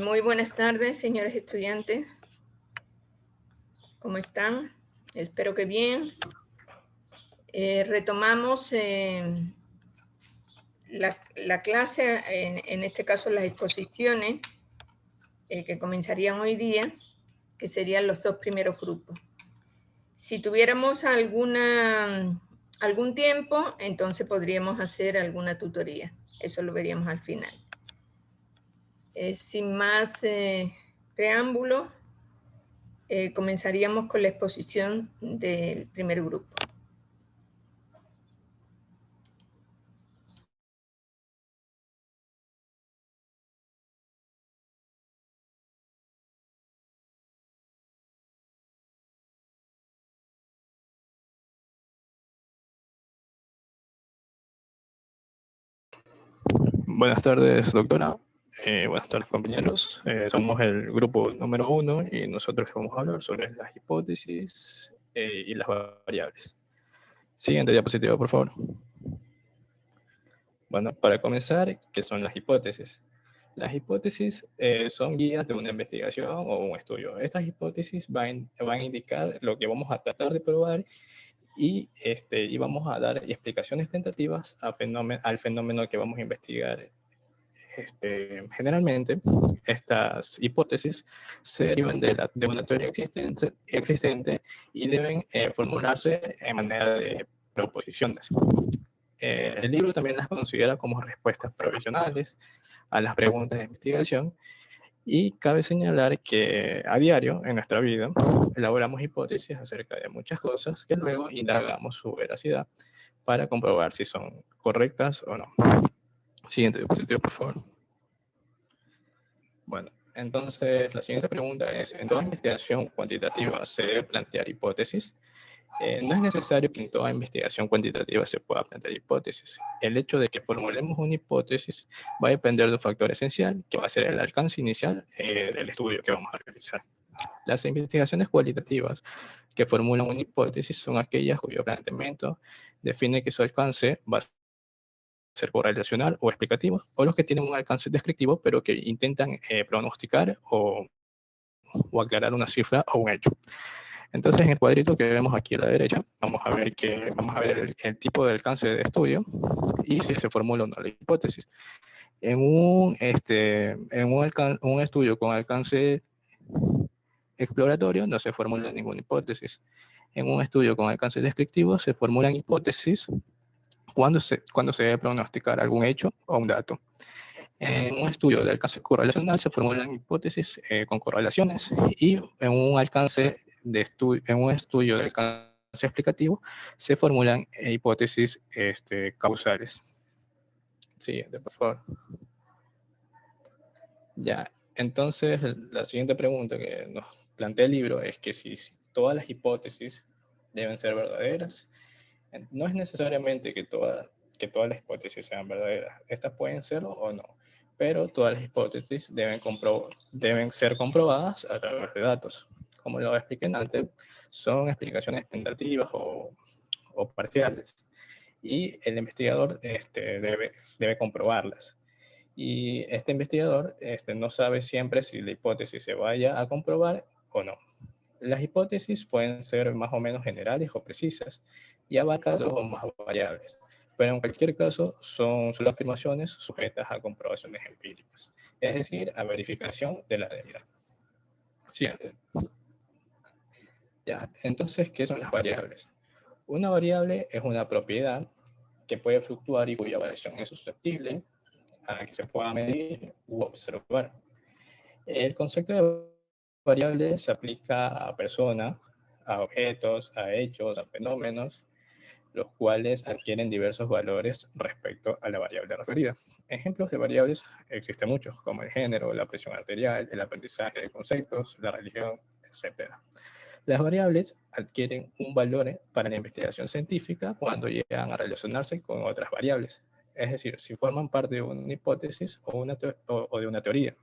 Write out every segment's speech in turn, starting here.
Muy buenas tardes, señores estudiantes. ¿Cómo están? Espero que bien. Retomamos la clase, en este caso las exposiciones que comenzarían hoy día, que serían los dos primeros grupos. Si tuviéramos algún tiempo, entonces podríamos hacer alguna tutoría. Eso lo veríamos al final. Sin más preámbulos, comenzaríamos con la exposición del primer grupo. Buenas tardes, doctora. Buenas tardes, compañeros. Somos el grupo número 1 y nosotros vamos a hablar sobre las hipótesis y las variables. Siguiente diapositiva, por favor. Bueno, para comenzar, ¿qué son las hipótesis? Las hipótesis son guías de una investigación o un estudio. Estas hipótesis van a indicar lo que vamos a tratar de probar y vamos a dar explicaciones tentativas al fenómeno que vamos a investigar. Generalmente, estas hipótesis se derivan de una teoría existente y deben formularse en manera de proposiciones. El libro también las considera como respuestas provisionales a las preguntas de investigación, y cabe señalar que a diario en nuestra vida elaboramos hipótesis acerca de muchas cosas que luego indagamos su veracidad para comprobar si son correctas o no. Siguiente diapositiva, por favor. Bueno, entonces la siguiente pregunta es: ¿en toda investigación cuantitativa se debe plantear hipótesis? No es necesario que en toda investigación cuantitativa se pueda plantear hipótesis. El hecho de que formulemos una hipótesis va a depender de un factor esencial, que va a ser el alcance inicial del estudio que vamos a realizar. Las investigaciones cualitativas que formulan una hipótesis son aquellas cuyo planteamiento define que su alcance va a ser correlacional o explicativo, o los que tienen un alcance descriptivo, pero que intentan pronosticar o aclarar una cifra o un hecho. Entonces, en el cuadrito que vemos aquí a la derecha, vamos a ver el tipo de alcance de estudio y si se formula o no la hipótesis. En un estudio con alcance exploratorio no se formula ninguna hipótesis. En un estudio con alcance descriptivo se formulan hipótesis cuando se debe pronosticar algún hecho o un dato. En un estudio de alcance correlacional se formulan hipótesis con correlaciones, y en un estudio de alcance explicativo se formulan hipótesis causales. Siguiente, por favor. Ya, entonces la siguiente pregunta que nos plantea el libro es que si todas las hipótesis deben ser verdaderas. No es necesariamente que todas las hipótesis sean verdaderas. Estas pueden serlo o no, pero todas las hipótesis deben ser comprobadas a través de datos. Como lo expliqué antes, son explicaciones tentativas o parciales, y el investigador debe comprobarlas. Y este investigador no sabe siempre si la hipótesis se vaya a comprobar o no. Las hipótesis pueden ser más o menos generales o precisas y abarcan dos o más variables, pero en cualquier caso son solo afirmaciones sujetas a comprobaciones empíricas, es decir, a verificación de la realidad. Siguiente. Ya, entonces, ¿qué son las variables? Una variable es una propiedad que puede fluctuar y cuya variación es susceptible a que se pueda medir u observar. El concepto de variable se aplica a personas, a objetos, a hechos, a fenómenos, los cuales adquieren diversos valores respecto a la variable referida. Ejemplos de variables existen muchos, como el género, la presión arterial, el aprendizaje de conceptos, la religión, etc. Las variables adquieren un valor para la investigación científica cuando llegan a relacionarse con otras variables, es decir, si forman parte de una hipótesis o de una teoría.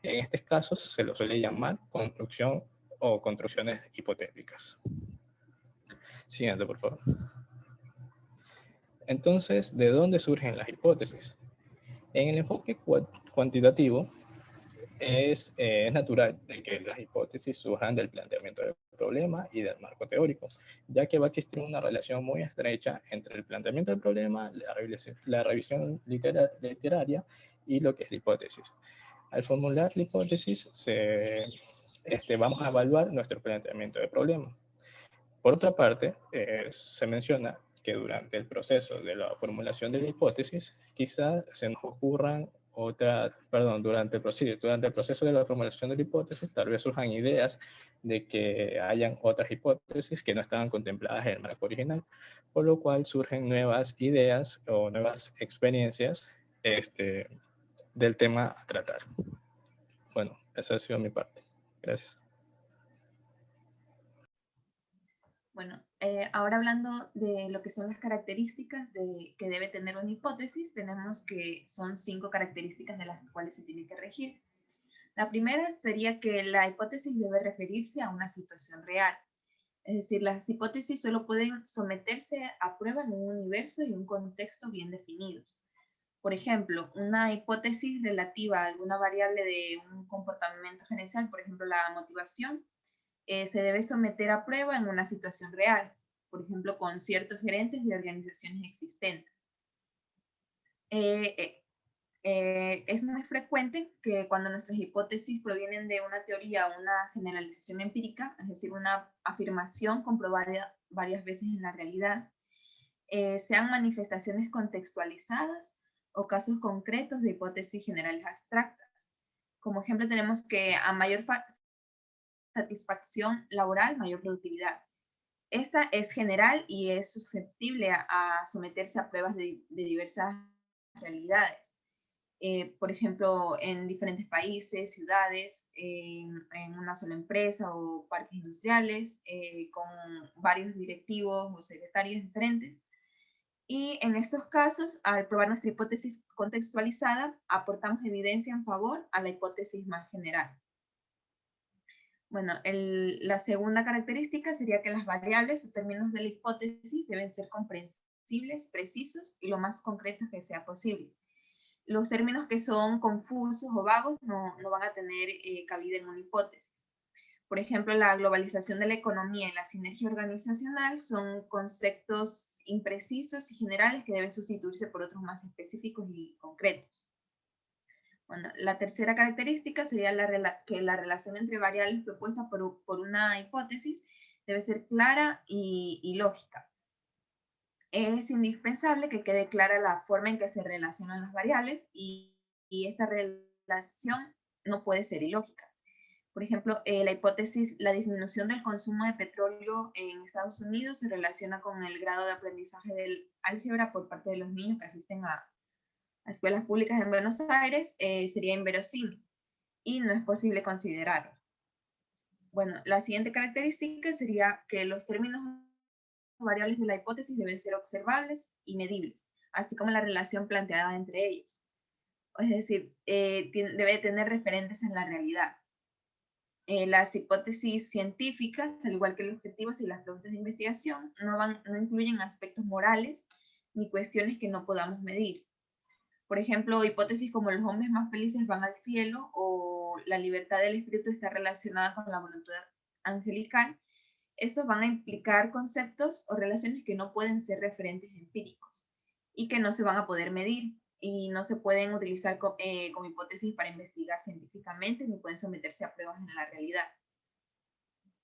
En estos casos se lo suele llamar construcción o construcciones hipotéticas. Siguiente, por favor. Entonces, ¿de dónde surgen las hipótesis? En el enfoque cuantitativo, es natural de que las hipótesis surjan del planteamiento del problema y del marco teórico, ya que va a existir una relación muy estrecha entre el planteamiento del problema, la revisión literaria y lo que es la hipótesis. Al formular la hipótesis, vamos a evaluar nuestro planteamiento del problema. Por otra parte, se menciona que durante el proceso de la formulación de la hipótesis, quizás se nos ocurran durante el proceso de la formulación de la hipótesis, tal vez surjan ideas de que hayan otras hipótesis que no estaban contempladas en el marco original, por lo cual surgen nuevas ideas o nuevas experiencias del tema a tratar. Bueno, esa ha sido mi parte. Gracias. Bueno, ahora hablando de lo que son las características que debe tener una hipótesis, tenemos que son 5 características de las cuales se tiene que regir. La primera sería que la hipótesis debe referirse a una situación real. Es decir, las hipótesis solo pueden someterse a prueba en un universo y un contexto bien definidos. Por ejemplo, una hipótesis relativa a alguna variable de un comportamiento gerencial, por ejemplo, la motivación, se debe someter a prueba en una situación real, por ejemplo, con ciertos gerentes de organizaciones existentes. Es muy frecuente que cuando nuestras hipótesis provienen de una teoría o una generalización empírica, es decir, una afirmación comprobada varias veces en la realidad, sean manifestaciones contextualizadas o casos concretos de hipótesis generales abstractas. Como ejemplo tenemos que a mayor satisfacción laboral, mayor productividad. Esta es general y es susceptible a someterse a pruebas de diversas realidades. Por ejemplo, en diferentes países, ciudades, en una sola empresa o parques industriales, con varios directivos o secretarios diferentes. Y en estos casos, al probar nuestra hipótesis contextualizada, aportamos evidencia en favor a la hipótesis más general. Bueno, la segunda característica sería que las variables o términos de la hipótesis deben ser comprensibles, precisos y lo más concretos que sea posible. Los términos que son confusos o vagos no van a tener cabida en una hipótesis. Por ejemplo, la globalización de la economía y la sinergia organizacional son conceptos imprecisos y generales que deben sustituirse por otros más específicos y concretos. Bueno, la tercera característica sería que la relación entre variables propuestas por una hipótesis debe ser clara y lógica. Es indispensable que quede clara la forma en que se relacionan las variables y esta relación no puede ser ilógica. Por ejemplo, la hipótesis, la disminución del consumo de petróleo en Estados Unidos se relaciona con el grado de aprendizaje del álgebra por parte de los niños que asisten a escuelas públicas en Buenos Aires, sería inverosímil y no es posible considerarlo. Bueno, la siguiente característica sería que los términos variables de la hipótesis deben ser observables y medibles, así como la relación planteada entre ellos. Es decir, debe tener referentes en la realidad. Las hipótesis científicas, al igual que los objetivos y las preguntas de investigación, no incluyen aspectos morales ni cuestiones que no podamos medir. Por ejemplo, hipótesis como los hombres más felices van al cielo o la libertad del espíritu está relacionada con la voluntad angelical. Estos van a implicar conceptos o relaciones que no pueden ser referentes empíricos y que no se van a poder medir y no se pueden utilizar como hipótesis para investigar científicamente ni pueden someterse a pruebas en la realidad.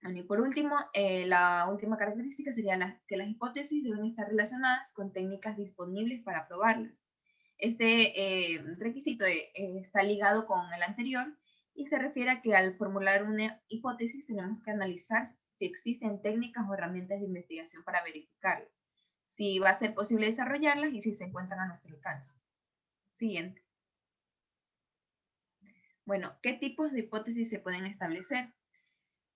Y por último, la última característica sería que las hipótesis deben estar relacionadas con técnicas disponibles para probarlas. Este requisito está ligado con el anterior y se refiere a que al formular una hipótesis tenemos que analizar si existen técnicas o herramientas de investigación para verificarlas, si va a ser posible desarrollarlas y si se encuentran a nuestro alcance. Siguiente. Bueno, ¿qué tipos de hipótesis se pueden establecer?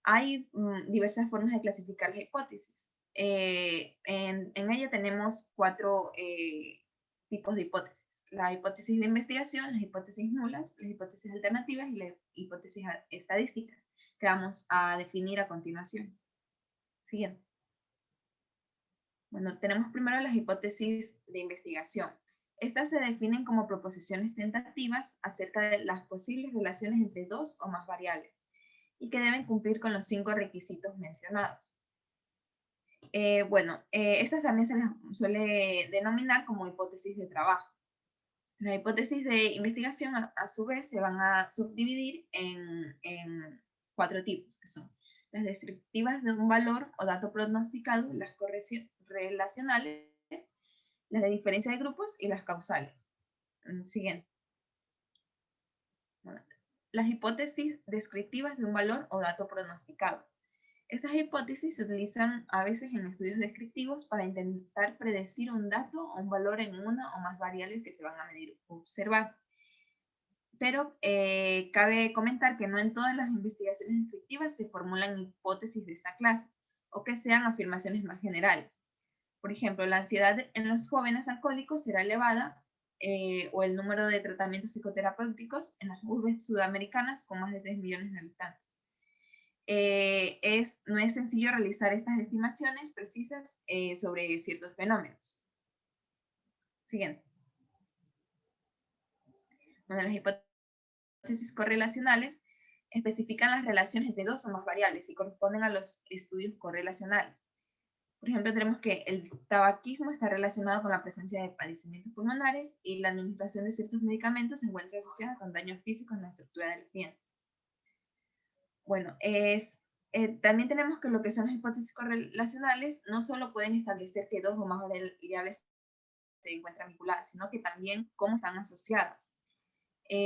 Hay diversas formas de clasificar las hipótesis. En ella tenemos 4 tipos de hipótesis. La hipótesis de investigación, las hipótesis nulas, las hipótesis alternativas y la hipótesis estadística, que vamos a definir a continuación. Siguiente. Bueno, tenemos primero las hipótesis de investigación. Estas se definen como proposiciones tentativas acerca de las posibles relaciones entre dos o más variables y que deben cumplir con los 5 requisitos mencionados. Estas también se las suele denominar como hipótesis de trabajo. Las hipótesis de investigación, a su vez, se van a subdividir en 4 tipos, que son las descriptivas de un valor o dato prognosticado, las correlacionales, las de diferencia de grupos y las causales. Siguiente. Bueno, las hipótesis descriptivas de un valor o dato prognosticado. Esas hipótesis se utilizan a veces en estudios descriptivos para intentar predecir un dato o un valor en una o más variables que se van a medir o observar. Pero cabe comentar que no en todas las investigaciones descriptivas se formulan hipótesis de esta clase, o que sean afirmaciones más generales. Por ejemplo, la ansiedad en los jóvenes alcohólicos será elevada, o el número de tratamientos psicoterapéuticos en las urbes sudamericanas con más de 3 millones de habitantes. No es sencillo realizar estas estimaciones precisas sobre ciertos fenómenos. Siguiente. Bueno, las hipótesis correlacionales especifican las relaciones entre dos o más variables y corresponden a los estudios correlacionales. Por ejemplo, tenemos que el tabaquismo está relacionado con la presencia de padecimientos pulmonares y la administración de ciertos medicamentos se encuentra asociada con daños físicos en la estructura de los dientes. Bueno, también tenemos que lo que son las hipótesis correlacionales no solo pueden establecer que dos o más variables se encuentran vinculadas, sino que también cómo están asociadas.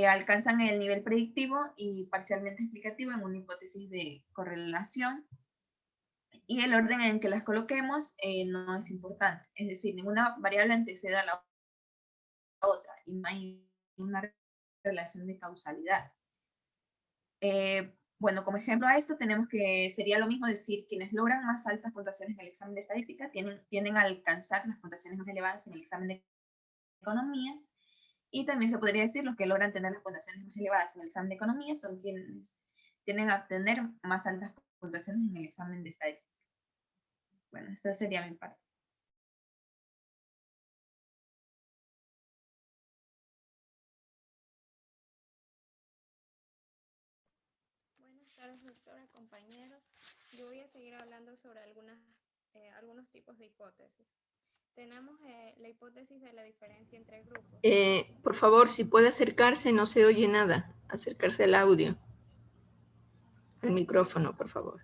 Alcanzan el nivel predictivo y parcialmente explicativo en una hipótesis de correlación, y el orden en que las coloquemos no es importante. Es decir, ninguna variable antecede a la otra y no hay una relación de causalidad. Bueno, como ejemplo a esto tenemos que sería lo mismo decir quienes logran más altas puntuaciones en el examen de estadística tienden a alcanzar las puntuaciones más elevadas en el examen de economía, y también se podría decir los que logran tener las puntuaciones más elevadas en el examen de economía son quienes tienden a obtener más altas puntuaciones en el examen de estadística. Bueno, esta sería mi parte. Buenas tardes, doctora, compañeros. Yo voy a seguir hablando sobre algunos tipos de hipótesis. Tenemos la hipótesis de la diferencia entre grupos. Por favor, si puede acercarse, no se oye nada. Acercarse al audio. El micrófono, por favor.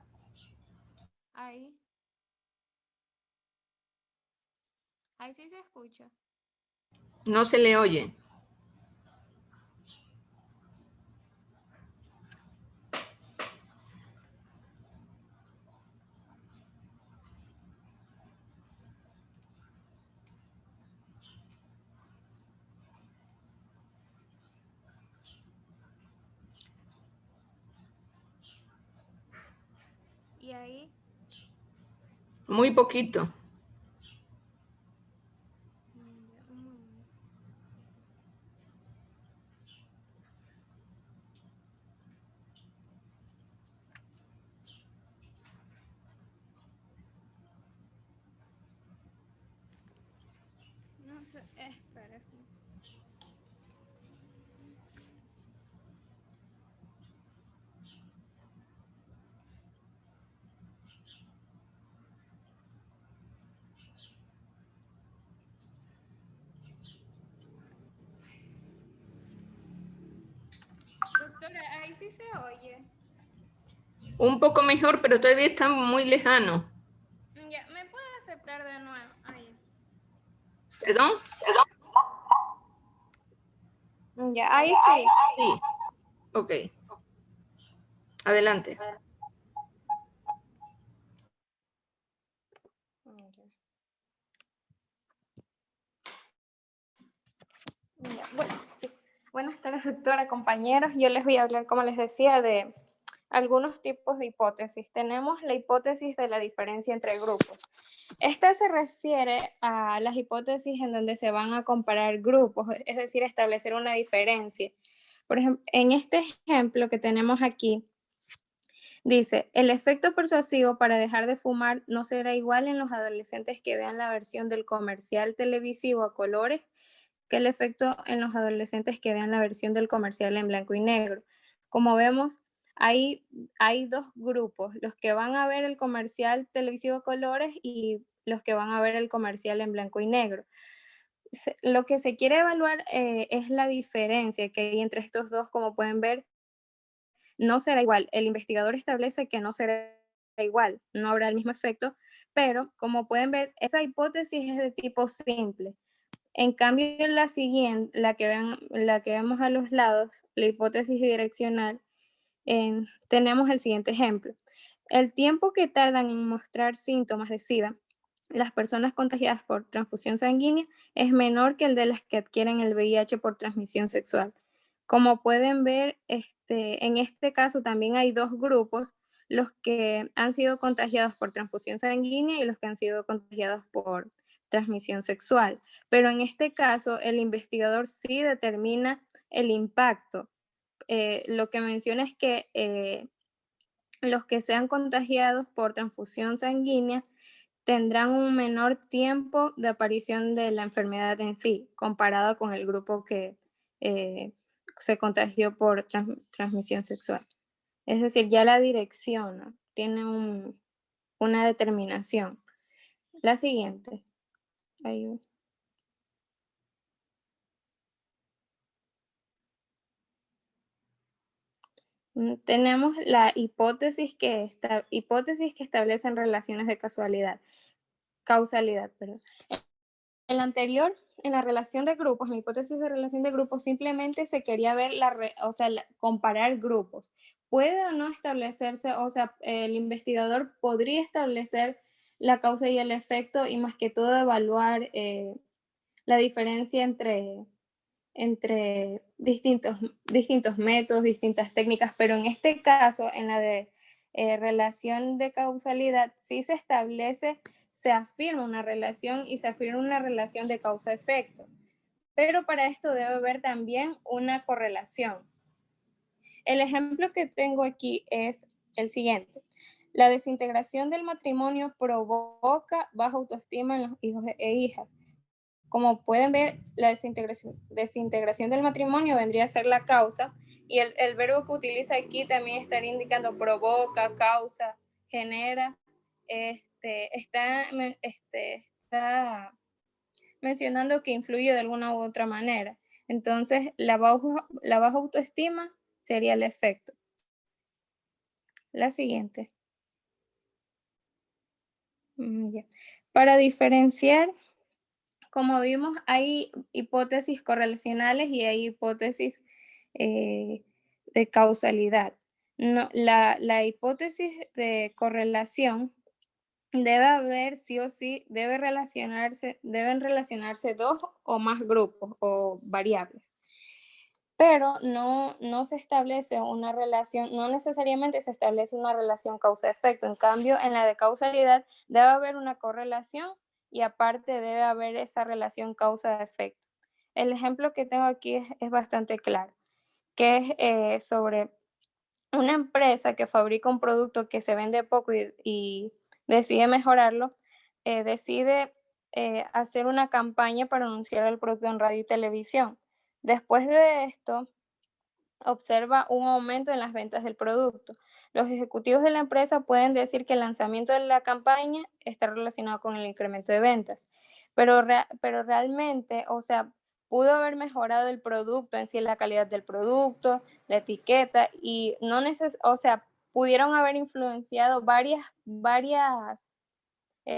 Ahí sí se escucha. No se le oye. Y ahí. Muy poquito. No sé, espera. Doctora, ahí sí se oye. Un poco mejor, pero todavía está muy lejano. Ya, ¿me puede aceptar de nuevo? Ahí. ¿Perdón? Ya, ahí sí. Sí. Ok. Adelante. Ya, bueno, buenas tardes, doctora, compañeros. Yo les voy a hablar, como les decía, de algunos tipos de hipótesis. Tenemos la hipótesis de la diferencia entre grupos. Esta se refiere a las hipótesis en donde se van a comparar grupos, es decir, establecer una diferencia. Por ejemplo, en este ejemplo que tenemos aquí, dice, el efecto persuasivo para dejar de fumar no será igual en los adolescentes que vean la versión del comercial televisivo a colores que el efecto en los adolescentes que vean la versión del comercial en blanco y negro. Como vemos, hay dos grupos, los que van a ver el comercial televisivo a colores y los que van a ver el comercial en blanco y negro. Lo que se quiere evaluar es la diferencia que hay entre estos dos. Como pueden ver, no será igual. El investigador establece que no será igual, no habrá el mismo efecto, pero como pueden ver, esa hipótesis es de tipo simple. En cambio, la siguiente, la que vemos a los lados, la hipótesis direccional, tenemos el siguiente ejemplo. El tiempo que tardan en mostrar síntomas de SIDA las personas contagiadas por transfusión sanguínea es menor que el de las que adquieren el VIH por transmisión sexual. Como pueden ver, en este caso también hay dos grupos, los que han sido contagiados por transfusión sanguínea y los que han sido contagiados por transmisión sexual. Pero en este caso, el investigador sí determina el impacto. Lo que menciona es que los que sean contagiados por transfusión sanguínea tendrán un menor tiempo de aparición de la enfermedad en sí, comparado con el grupo que se contagió por transmisión sexual. Es decir, ya la dirección, ¿no?, tiene una determinación. La siguiente. Ahí. Tenemos la hipótesis que establecen relaciones de causalidad. Perdón. En la anterior, en la relación de grupos, en la hipótesis de relación de grupos, simplemente se quería ver, comparar grupos. ¿Puede o no establecerse, el investigador podría establecer la causa y el efecto, y más que todo evaluar la diferencia entre distintos métodos, distintas técnicas, pero en este caso, en la de relación de causalidad, sí se establece, se afirma una relación y se afirma una relación de causa-efecto. Pero para esto debe haber también una correlación. El ejemplo que tengo aquí es el siguiente. La desintegración del matrimonio provoca baja autoestima en los hijos e hijas. Como pueden ver, la desintegración del matrimonio vendría a ser la causa, y el verbo que utiliza aquí también estaría indicando provoca, causa, genera. Está mencionando que influye de alguna u otra manera. Entonces, la baja autoestima sería el efecto. La siguiente. Para diferenciar, como vimos, hay hipótesis correlacionales y hay hipótesis de causalidad. No, la hipótesis de correlación debe haber sí o sí, deben relacionarse dos o más grupos o variables. Pero no se establece una relación, no necesariamente se establece una relación causa-efecto. En cambio, en la de causalidad debe haber una correlación y aparte debe haber esa relación causa-efecto. El ejemplo que tengo aquí es bastante claro, que es sobre una empresa que fabrica un producto que se vende poco y decide mejorarlo, decide hacer una campaña para anunciar el producto en radio y televisión. Después de esto, observa un aumento en las ventas del producto. Los ejecutivos de la empresa pueden decir que el lanzamiento de la campaña está relacionado con el incremento de ventas, pero realmente, pudo haber mejorado el producto en sí, la calidad del producto, la etiqueta, y pudieron haber influenciado varias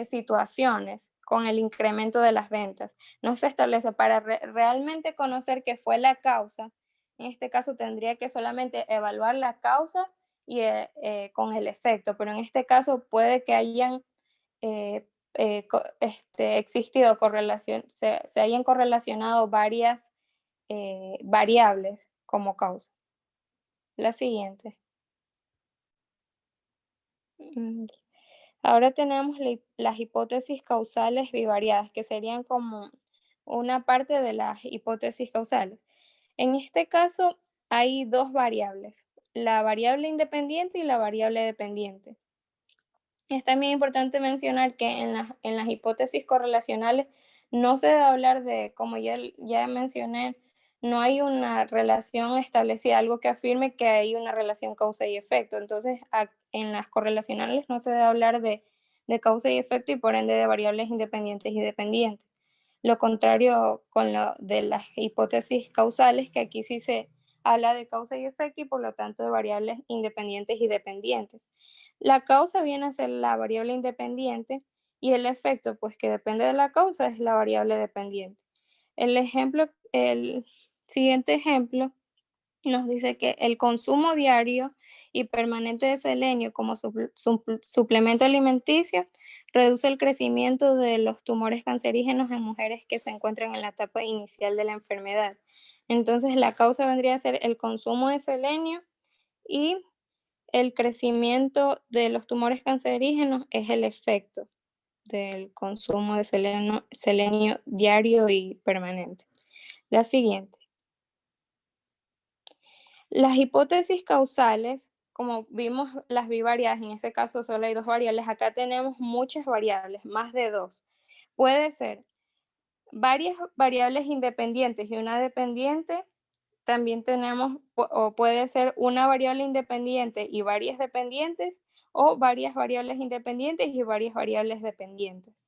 situaciones con el incremento de las ventas. No se establece. Para realmente conocer qué fue la causa, en este caso tendría que solamente evaluar la causa y con el efecto, pero en este caso puede que hayan existido correlación, se hayan correlacionado varias variables como causa. La siguiente. Ahora tenemos las hipótesis causales bivariadas, que serían como una parte de las hipótesis causales. En este caso hay dos variables, la variable independiente y la variable dependiente. Es también importante mencionar que en las hipótesis correlacionales no se debe hablar de, como ya mencioné, no hay una relación establecida, algo que afirme que hay una relación causa y efecto. Entonces, en las correlacionales no se debe hablar de causa y efecto y por ende de variables independientes y dependientes. Lo contrario con lo de las hipótesis causales, que aquí sí se habla de causa y efecto y por lo tanto de variables independientes y dependientes. La causa viene a ser la variable independiente y el efecto, pues que depende de la causa, es la variable dependiente. El siguiente ejemplo nos dice que el consumo diario y permanente de selenio como suplemento alimenticio reduce el crecimiento de los tumores cancerígenos en mujeres que se encuentran en la etapa inicial de la enfermedad. Entonces, la causa vendría a ser el consumo de selenio y el crecimiento de los tumores cancerígenos es el efecto del consumo de selenio diario y permanente. La siguiente. Las hipótesis causales, como vimos las bivariadas, en este caso solo hay 2 variables, acá tenemos muchas variables, más de 2. Puede ser varias variables independientes y una dependiente, también tenemos, o puede ser una variable independiente y varias dependientes, o varias variables independientes y varias variables dependientes.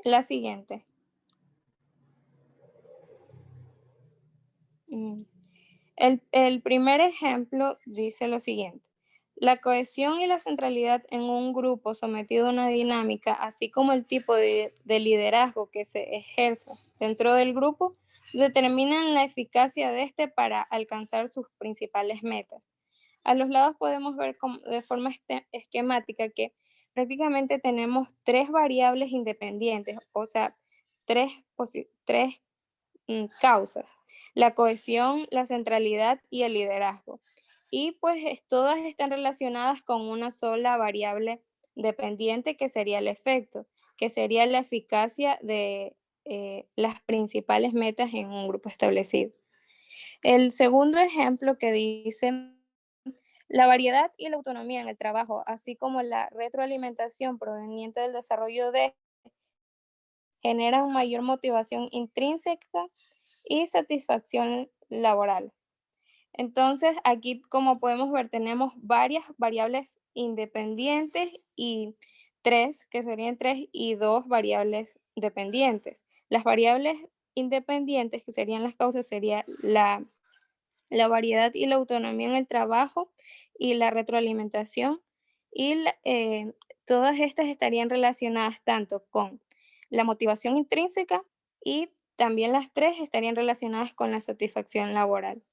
La siguiente. El primer ejemplo dice lo siguiente. La cohesión y la centralidad en un grupo sometido a una dinámica, así como el tipo de liderazgo que se ejerce dentro del grupo, determinan la eficacia de este para alcanzar sus principales metas. A los lados podemos ver de forma esquemática que prácticamente tenemos 3 variables independientes, o sea, tres causas: la cohesión, la centralidad y el liderazgo. Y pues todas están relacionadas con una sola variable dependiente que sería el efecto, que sería la eficacia de las principales metas en un grupo establecido. El segundo ejemplo que dice: la variedad y la autonomía en el trabajo, así como la retroalimentación proveniente del desarrollo generan mayor motivación intrínseca y satisfacción laboral. Entonces, aquí, como podemos ver, tenemos varias variables independientes y 3, que serían 3 y 2 variables dependientes. Las variables independientes, que serían las causas, sería la variedad y la autonomía en el trabajo y la retroalimentación. Y todas estas estarían relacionadas tanto con la motivación intrínseca y también las 3 estarían relacionadas con la satisfacción laboral.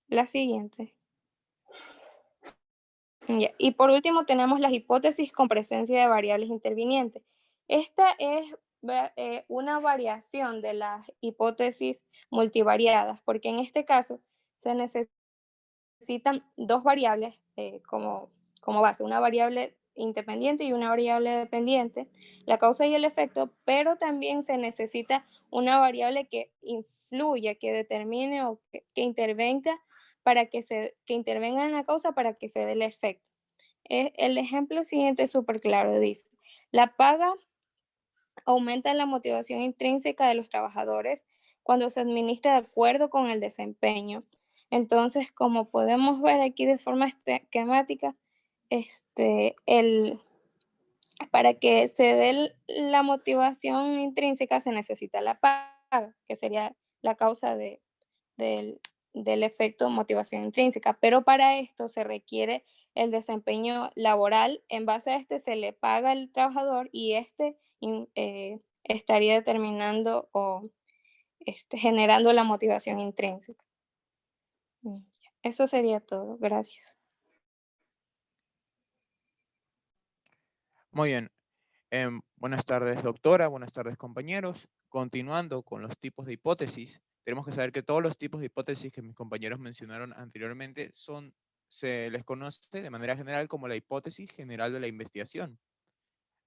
La siguiente. Y por último tenemos las hipótesis con presencia de variables intervinientes. Esta es una variación de las hipótesis multivariadas, porque en este caso se necesitan 2 variables como base, una variable independiente y una variable dependiente, la causa y el efecto, pero también se necesita una variable que influya, que determine o que intervenga para que intervenga en la causa para que se dé el efecto. El ejemplo siguiente es súper claro, dice: la paga aumenta la motivación intrínseca de los trabajadores cuando se administra de acuerdo con el desempeño. Entonces, como podemos ver aquí de forma esquemática, para que se dé la motivación intrínseca se necesita la paga, que sería la causa del efecto motivación intrínseca, pero para esto se requiere el desempeño laboral. En base a se le paga al trabajador y estaría determinando o generando la motivación intrínseca. Eso sería todo. Gracias. Muy bien. Buenas tardes, doctora. Buenas tardes, compañeros. Continuando con los tipos de hipótesis, tenemos que saber que todos los tipos de hipótesis que mis compañeros mencionaron anteriormente se les conoce de manera general como la hipótesis general de la investigación.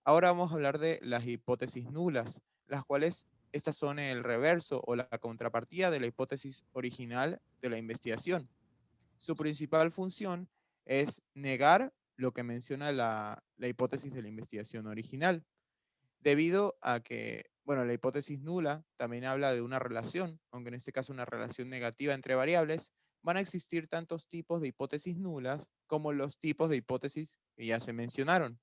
Ahora vamos a hablar de las hipótesis nulas, las cuales estas son el reverso o la contrapartida de la hipótesis original de la investigación. Su principal función es negar lo que menciona la hipótesis de la investigación original. debido a que, bueno, la hipótesis nula también habla de una relación, aunque en este caso una relación negativa entre variables. Van a existir tantos tipos de hipótesis nulas como los tipos de hipótesis que ya se mencionaron.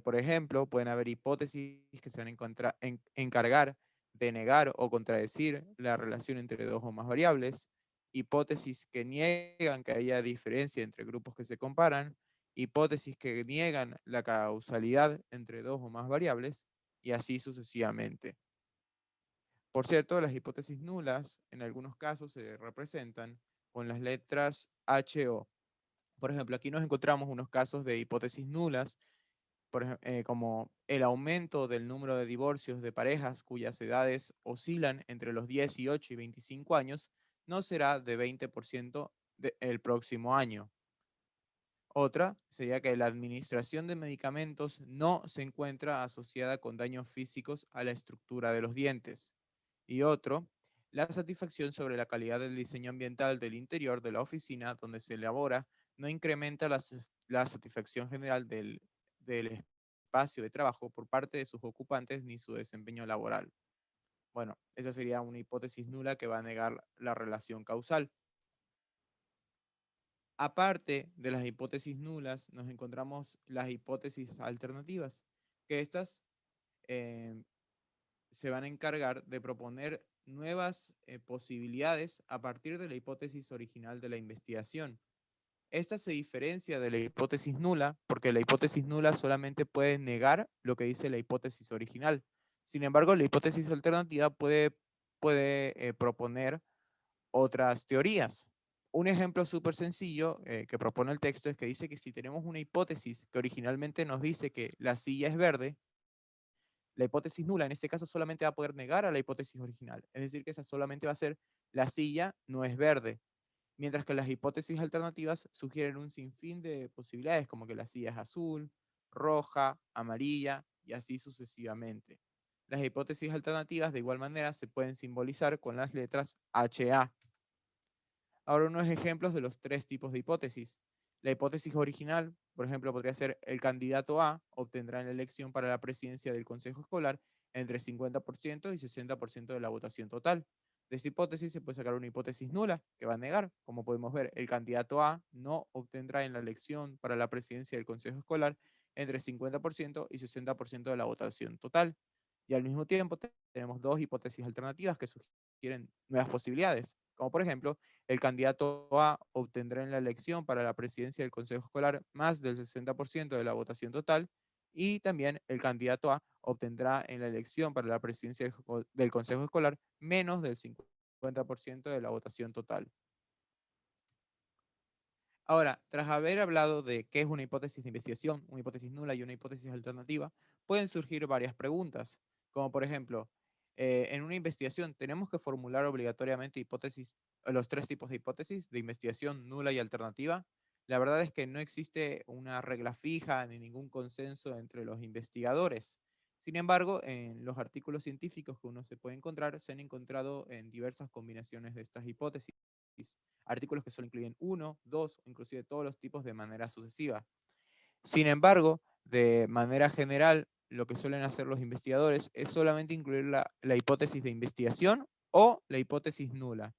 Por ejemplo, pueden haber hipótesis que se van a encargar de negar o contradecir la relación entre dos o más variables, hipótesis que niegan que haya diferencia entre grupos que se comparan, hipótesis que niegan la causalidad entre dos o más variables, y así sucesivamente. Por cierto, las hipótesis nulas en algunos casos se representan con las letras H o. Por ejemplo, aquí nos encontramos unos casos de hipótesis nulas como el aumento del número de divorcios de parejas cuyas edades oscilan entre los 18 y 25 años no será de 20% el próximo año. Otra sería que la administración de medicamentos no se encuentra asociada con daños físicos a la estructura de los dientes. Y otro, la satisfacción sobre la calidad del diseño ambiental del interior de la oficina donde se elabora no incrementa la satisfacción general del espacio de trabajo por parte de sus ocupantes ni su desempeño laboral. Bueno, esa sería una hipótesis nula que va a negar la relación causal. Aparte de las hipótesis nulas, nos encontramos las hipótesis alternativas, que estas eh, se van a encargar de proponer nuevas posibilidades a partir de la hipótesis original de la investigación. Esta se diferencia de la hipótesis nula porque la hipótesis nula solamente puede negar lo que dice la hipótesis original. Sin embargo, la hipótesis alternativa puede proponer otras teorías. Un ejemplo súper sencillo que propone el texto es que dice que si tenemos una hipótesis que originalmente nos dice que la silla es verde, la hipótesis nula en este caso solamente va a poder negar a la hipótesis original. Es decir, que esa solamente va a ser la silla no es verde. Mientras que las hipótesis alternativas sugieren un sinfín de posibilidades, como que la silla es azul, roja, amarilla y así sucesivamente. Las hipótesis alternativas de igual manera se pueden simbolizar con las letras HA. Ahora unos ejemplos de los tres tipos de hipótesis. La hipótesis original, por ejemplo, podría ser el candidato A obtendrá en la elección para la presidencia del consejo escolar entre 50% y 60% de la votación total. De esta hipótesis se puede sacar una hipótesis nula que va a negar. Como podemos ver, el candidato A no obtendrá en la elección para la presidencia del consejo escolar entre 50% y 60% de la votación total. Y al mismo tiempo tenemos dos hipótesis alternativas que sugieren nuevas posibilidades, como por ejemplo, el candidato A obtendrá en la elección para la presidencia del consejo escolar más del 60% de la votación total y también el candidato A obtendrá en la elección para la presidencia del consejo escolar menos del 50% de la votación total. Ahora, tras haber hablado de qué es una hipótesis de investigación, una hipótesis nula y una hipótesis alternativa, pueden surgir varias preguntas, como por ejemplo, en una investigación tenemos que formular obligatoriamente los tres tipos de hipótesis de investigación nula y alternativa. La verdad es que no existe una regla fija ni ningún consenso entre los investigadores. Sin embargo, en los artículos científicos que uno se puede encontrar, se han encontrado en diversas combinaciones de estas hipótesis. Artículos que solo incluyen uno, dos o inclusive todos los tipos de manera sucesiva. Sin embargo, de manera general, lo que suelen hacer los investigadores es solamente incluir la hipótesis de investigación o la hipótesis nula,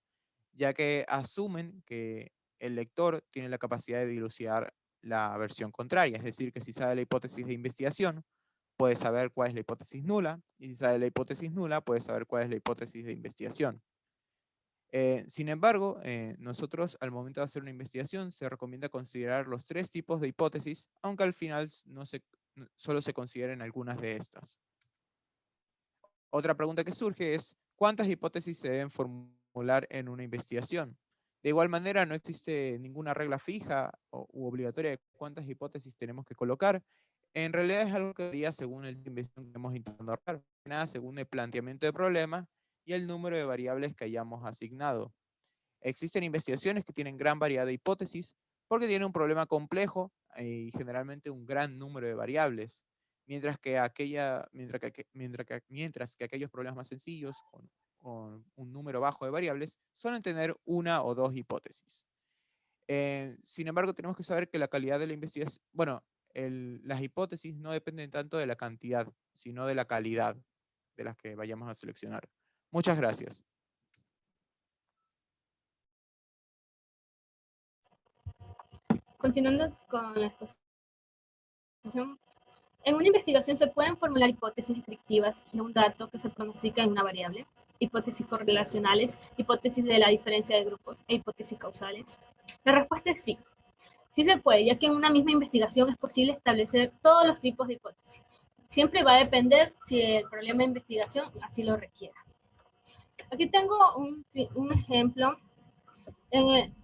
ya que asumen que el lector tiene la capacidad de dilucidar la versión contraria. Es decir, que si sabe la hipótesis de investigación, puede saber cuál es la hipótesis nula, y si sabe la hipótesis nula, puede saber cuál es la hipótesis de investigación. Sin embargo, nosotros al momento de hacer una investigación se recomienda considerar los tres tipos de hipótesis, aunque al final solo se consideren algunas de estas. Otra pregunta que surge es, ¿cuántas hipótesis se deben formular en una investigación? De igual manera, no existe ninguna regla fija u obligatoria de cuántas hipótesis tenemos que colocar. En realidad es algo que varía según el tipo de investigación que estemos intentando hacer, nada según el planteamiento del problema y el número de variables que hayamos asignado. Existen investigaciones que tienen gran variedad de hipótesis porque tienen un problema complejo y generalmente un gran número de variables, mientras que aquellos problemas más sencillos con un número bajo de variables suelen tener una o dos hipótesis. Sin embargo, tenemos que saber que la calidad de la investigación, bueno, las hipótesis no dependen tanto de la cantidad, sino de la calidad de las que vayamos a seleccionar. Muchas gracias. Continuando con la exposición, en una investigación se pueden formular hipótesis descriptivas de un dato que se pronostica en una variable, hipótesis correlacionales, hipótesis de la diferencia de grupos e hipótesis causales. La respuesta es sí. Sí se puede, ya que en una misma investigación es posible establecer todos los tipos de hipótesis. Siempre va a depender si el problema de investigación así lo requiera. Aquí tengo un ejemplo en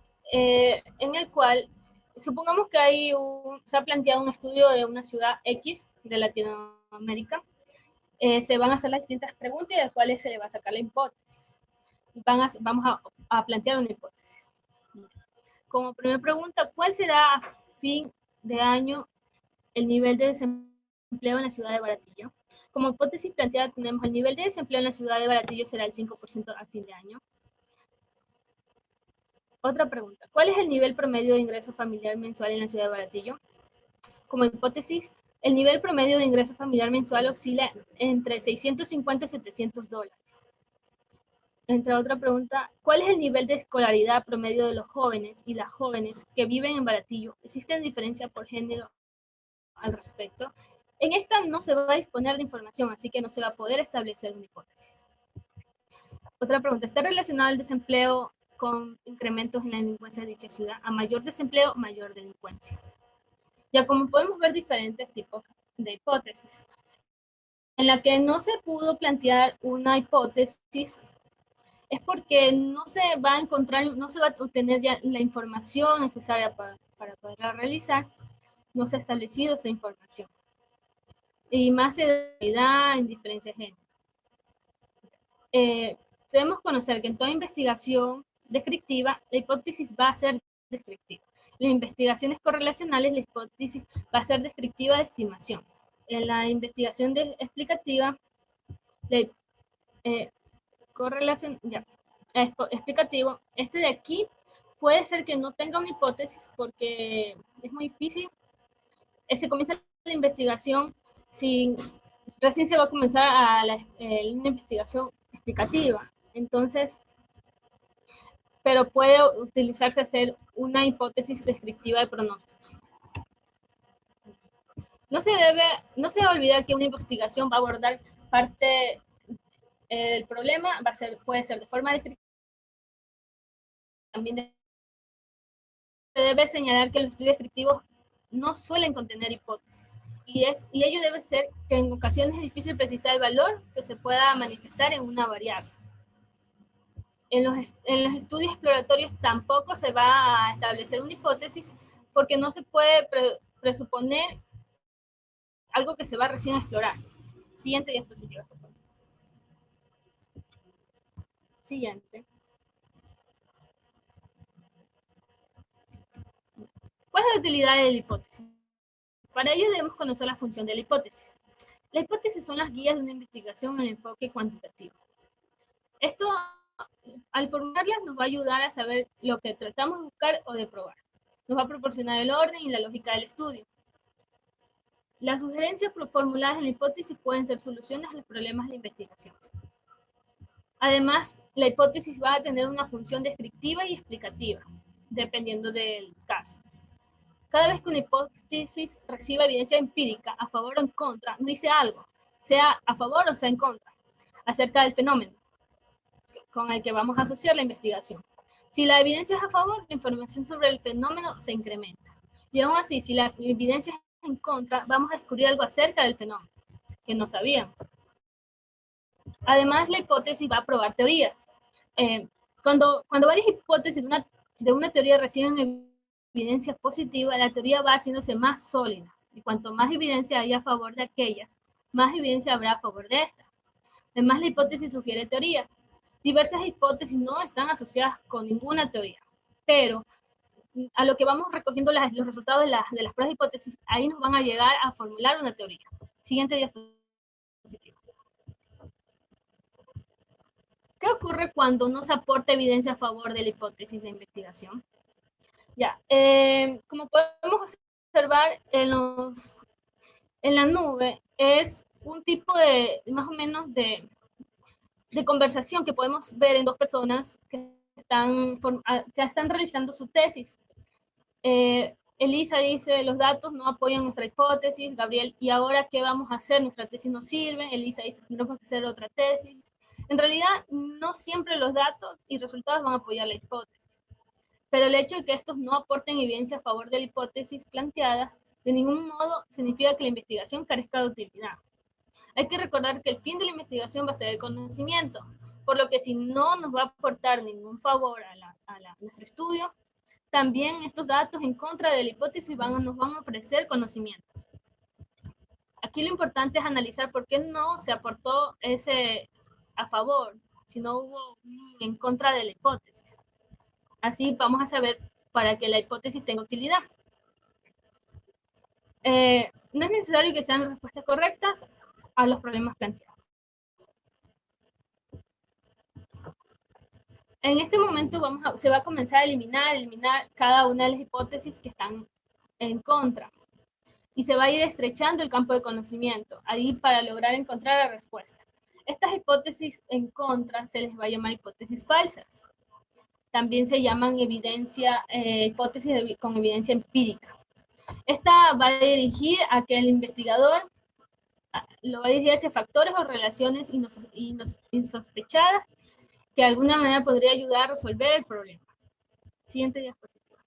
el cual supongamos que se ha planteado un estudio de una ciudad X de Latinoamérica. Se van a hacer las distintas preguntas y de las cuales se le va a sacar la hipótesis. Vamos a plantear una hipótesis. Como primera pregunta, ¿cuál será a fin de año el nivel de desempleo en la ciudad de Baratillo? Como hipótesis planteada tenemos el nivel de desempleo en la ciudad de Baratillo será el 5% a fin de año. Otra pregunta, ¿cuál es el nivel promedio de ingreso familiar mensual en la ciudad de Baratillo? Como hipótesis, el nivel promedio de ingreso familiar mensual oscila entre 650 y 700 dólares. Entre otra pregunta, ¿cuál es el nivel de escolaridad promedio de los jóvenes y las jóvenes que viven en Baratillo? ¿Existen diferencias por género al respecto? En esta no se va a disponer de información, así que no se va a poder establecer una hipótesis. Otra pregunta, ¿está relacionado el desempleo con incrementos en la delincuencia de dicha ciudad? A mayor desempleo, mayor delincuencia. Ya como podemos ver diferentes tipos de hipótesis. En la que no se pudo plantear una hipótesis es porque no se va a encontrar, no se va a obtener ya la información necesaria para poderla realizar, no se ha establecido esa información. Y más edad en diferencia de género. Debemos conocer que en toda investigación descriptiva, la hipótesis va a ser descriptiva. En investigaciones correlacionales, la hipótesis va a ser descriptiva de estimación. En la investigación explicativa, explicativo, este de aquí puede ser que no tenga una hipótesis porque es muy difícil. Se comienza la investigación recién se va a comenzar una investigación explicativa. Entonces, pero puede utilizarse hacer una hipótesis descriptiva de pronóstico. No se debe olvidar que una investigación va a abordar parte del problema, puede ser de forma descriptiva. También se debe señalar que los estudios descriptivos no suelen contener hipótesis. Y ello debe ser que en ocasiones es difícil precisar el valor que se pueda manifestar en una variable. En los estudios exploratorios tampoco se va a establecer una hipótesis porque no se puede presuponer algo que se va recién a explorar. Siguiente diapositiva. Siguiente. ¿Cuál es la utilidad de la hipótesis? Para ello debemos conocer la función de la hipótesis. Las hipótesis son las guías de una investigación en enfoque cuantitativo. Esto, al formularlas, nos va a ayudar a saber lo que tratamos de buscar o de probar. Nos va a proporcionar el orden y la lógica del estudio. Las sugerencias formuladas en la hipótesis pueden ser soluciones a los problemas de investigación. Además, la hipótesis va a tener una función descriptiva y explicativa, dependiendo del caso. Cada vez que una hipótesis reciba evidencia empírica a favor o en contra, dice algo, sea a favor o sea en contra, acerca del fenómeno con el que vamos a asociar la investigación. Si la evidencia es a favor, la información sobre el fenómeno se incrementa. Y aún así, si la evidencia es en contra, vamos a descubrir algo acerca del fenómeno que no sabíamos. Además, la hipótesis va a probar teorías. Cuando varias hipótesis de una teoría reciben evidencia positiva, la teoría va haciéndose más sólida. Y cuanto más evidencia haya a favor de aquellas, más evidencia habrá a favor de esta. Además, la hipótesis sugiere teorías. Diversas hipótesis no están asociadas con ninguna teoría, pero a lo que vamos recogiendo los resultados de las pruebas de hipótesis, ahí nos van a llegar a formular una teoría. Siguiente diapositiva. ¿Qué ocurre cuando no se aporta evidencia a favor de la hipótesis de investigación? Ya, como podemos observar en la nube es un tipo de, más o menos, de conversación que podemos ver en dos personas que están realizando su tesis. Elisa dice, los datos no apoyan nuestra hipótesis. Gabriel, ¿y ahora qué vamos a hacer? Nuestra tesis no sirve. Elisa dice, tenemos que hacer otra tesis. En realidad, no siempre los datos y resultados van a apoyar la hipótesis. Pero el hecho de que estos no aporten evidencia a favor de la hipótesis planteada, de ningún modo significa que la investigación carezca de utilidad. Hay que recordar que el fin de la investigación va a ser el conocimiento, por lo que si no nos va a aportar ningún favor a nuestro estudio, también estos datos en contra de la hipótesis nos van a ofrecer conocimientos. Aquí lo importante es analizar por qué no se aportó ese a favor, si no hubo en contra de la hipótesis. Así vamos a saber para que la hipótesis tenga utilidad. No es necesario que sean respuestas correctas a los problemas planteados. En este momento se va a comenzar a eliminar cada una de las hipótesis que están en contra. Y se va a ir estrechando el campo de conocimiento, ahí para lograr encontrar la respuesta. Estas hipótesis en contra se les va a llamar hipótesis falsas. También se llaman hipótesis con evidencia empírica. Esta va a dirigir a que el investigador lo va a dirigir hacia factores o relaciones insospechadas que de alguna manera podría ayudar a resolver el problema. Siguiente diapositiva.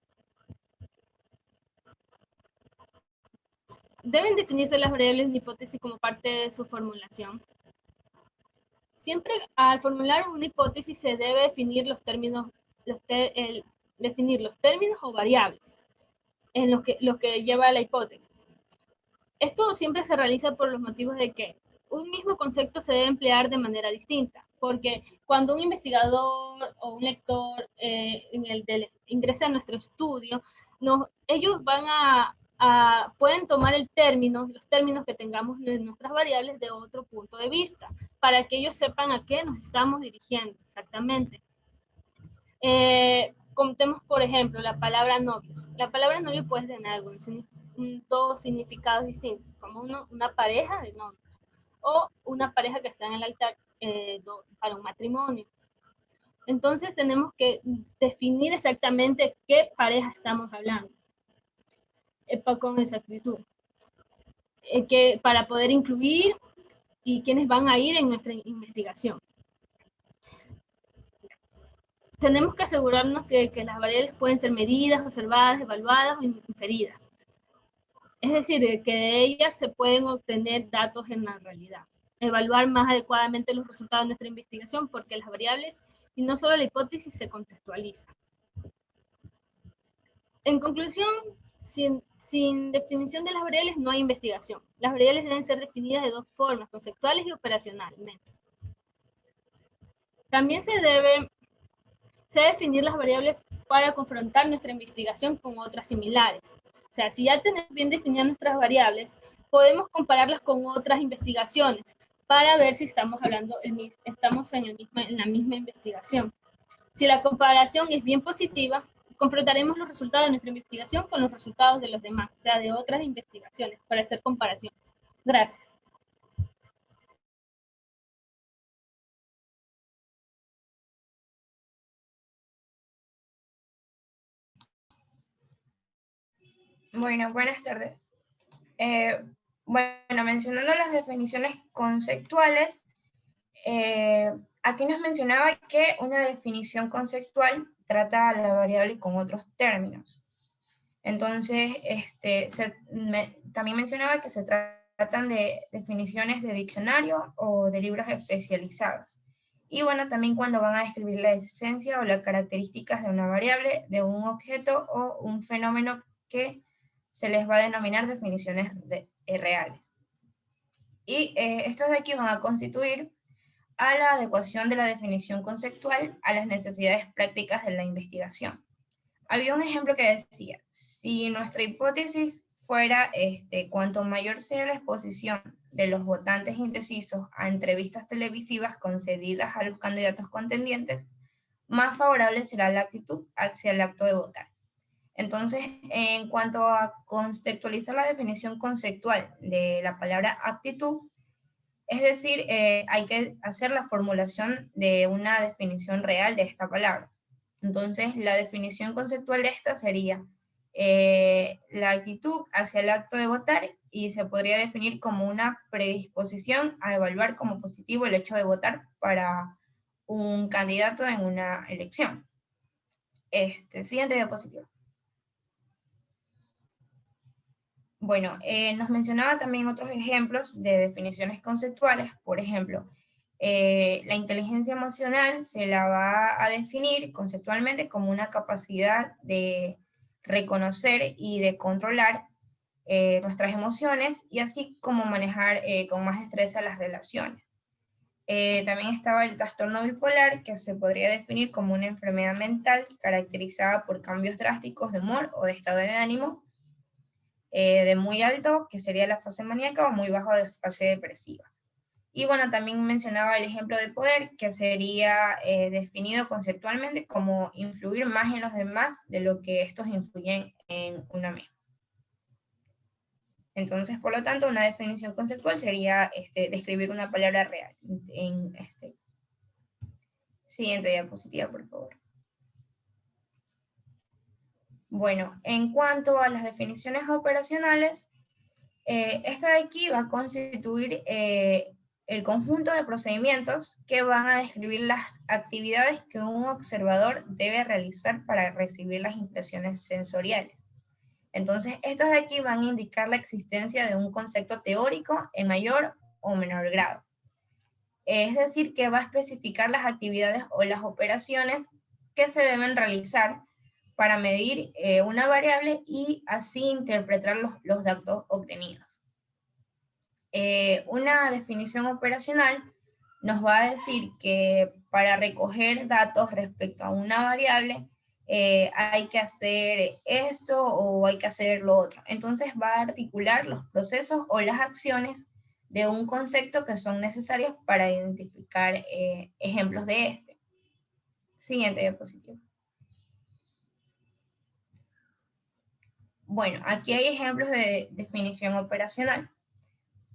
Deben definirse las variables de una hipótesis como parte de su formulación. Siempre al formular una hipótesis se debe definir los términos o variables en los que lleva la hipótesis. Esto siempre se realiza por los motivos de que un mismo concepto se debe emplear de manera distinta, porque cuando un investigador o un lector ingresa a nuestro estudio, ellos pueden tomar los términos que tengamos en nuestras variables de otro punto de vista, para que ellos sepan a qué nos estamos dirigiendo exactamente. Contemos, por ejemplo, la palabra novios. La palabra novio puede tener dos significados distintos, como una pareja de novios, o una pareja que está en el altar para un matrimonio. Entonces tenemos que definir exactamente qué pareja estamos hablando con exactitud, para poder incluir y quiénes van a ir en nuestra investigación. Tenemos que asegurarnos que las variables pueden ser medidas, observadas, evaluadas o inferidas. Es decir, que de ellas se pueden obtener datos en la realidad. Evaluar más adecuadamente los resultados de nuestra investigación, porque las variables y no solo la hipótesis se contextualizan. En conclusión, sin definición de las variables no hay investigación. Las variables deben ser definidas de dos formas, conceptuales y operacionalmente. También se debe definir las variables para confrontar nuestra investigación con otras similares. O sea, si ya tenemos bien definidas nuestras variables, podemos compararlas con otras investigaciones para ver si estamos en la misma investigación. Si la comparación es bien positiva, confrontaremos los resultados de nuestra investigación con los resultados de los demás, o sea, de otras investigaciones, para hacer comparaciones. Gracias. Bueno, buenas tardes. Bueno, mencionando las definiciones conceptuales, aquí nos mencionaba que una definición conceptual trata a la variable con otros términos. Entonces, también mencionaba que se tratan de definiciones de diccionario o de libros especializados. Y bueno, también cuando van a describir la esencia o las características de una variable, de un objeto o un fenómeno que se les va a denominar definiciones reales. Y estos de aquí van a constituir a la adecuación de la definición conceptual a las necesidades prácticas de la investigación. Había un ejemplo que decía, si nuestra hipótesis fuera cuanto mayor sea la exposición de los votantes indecisos a entrevistas televisivas concedidas a los candidatos contendientes, más favorable será la actitud hacia el acto de votar. Entonces, en cuanto a contextualizar la definición conceptual de la palabra actitud, es decir, hay que hacer la formulación de una definición real de esta palabra. Entonces, la definición conceptual de esta sería la actitud hacia el acto de votar, y se podría definir como una predisposición a evaluar como positivo el hecho de votar para un candidato en una elección. Siguiente diapositiva. Bueno, nos mencionaba también otros ejemplos de definiciones conceptuales. Por ejemplo, la inteligencia emocional se la va a definir conceptualmente como una capacidad de reconocer y de controlar nuestras emociones, y así como manejar con más destreza las relaciones. También estaba el trastorno bipolar, que se podría definir como una enfermedad mental caracterizada por cambios drásticos de humor o de estado de ánimo, de muy alto, que sería la fase maníaca, o muy bajo, de fase depresiva. Y bueno, también mencionaba el ejemplo de poder, que sería definido conceptualmente como influir más en los demás de lo que estos influyen en una misma. Entonces, por lo tanto, una definición conceptual sería describir una palabra real. Siguiente diapositiva, por favor. Bueno, en cuanto a las definiciones operacionales, esta de aquí va a constituir el conjunto de procedimientos que van a describir las actividades que un observador debe realizar para recibir las impresiones sensoriales. Entonces, estas de aquí van a indicar la existencia de un concepto teórico en mayor o menor grado. Es decir, que va a especificar las actividades o las operaciones que se deben realizar para medir una variable y así interpretar los datos obtenidos. Una definición operacional nos va a decir que para recoger datos respecto a una variable hay que hacer esto o hay que hacer lo otro. Entonces va a articular los procesos o las acciones de un concepto que son necesarios para identificar ejemplos de este. Siguiente diapositiva. Bueno, aquí hay ejemplos de definición operacional.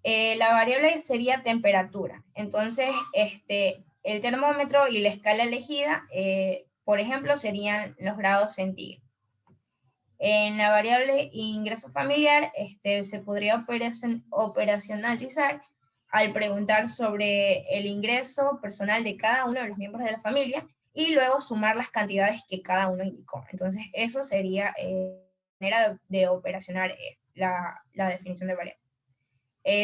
La variable sería temperatura. Entonces, el termómetro y la escala elegida, por ejemplo, serían los grados centígrados. En la variable ingreso familiar, se podría operacionalizar al preguntar sobre el ingreso personal de cada uno de los miembros de la familia y luego sumar las cantidades que cada uno indicó. Entonces, eso sería manera de operacionar la definición de variable.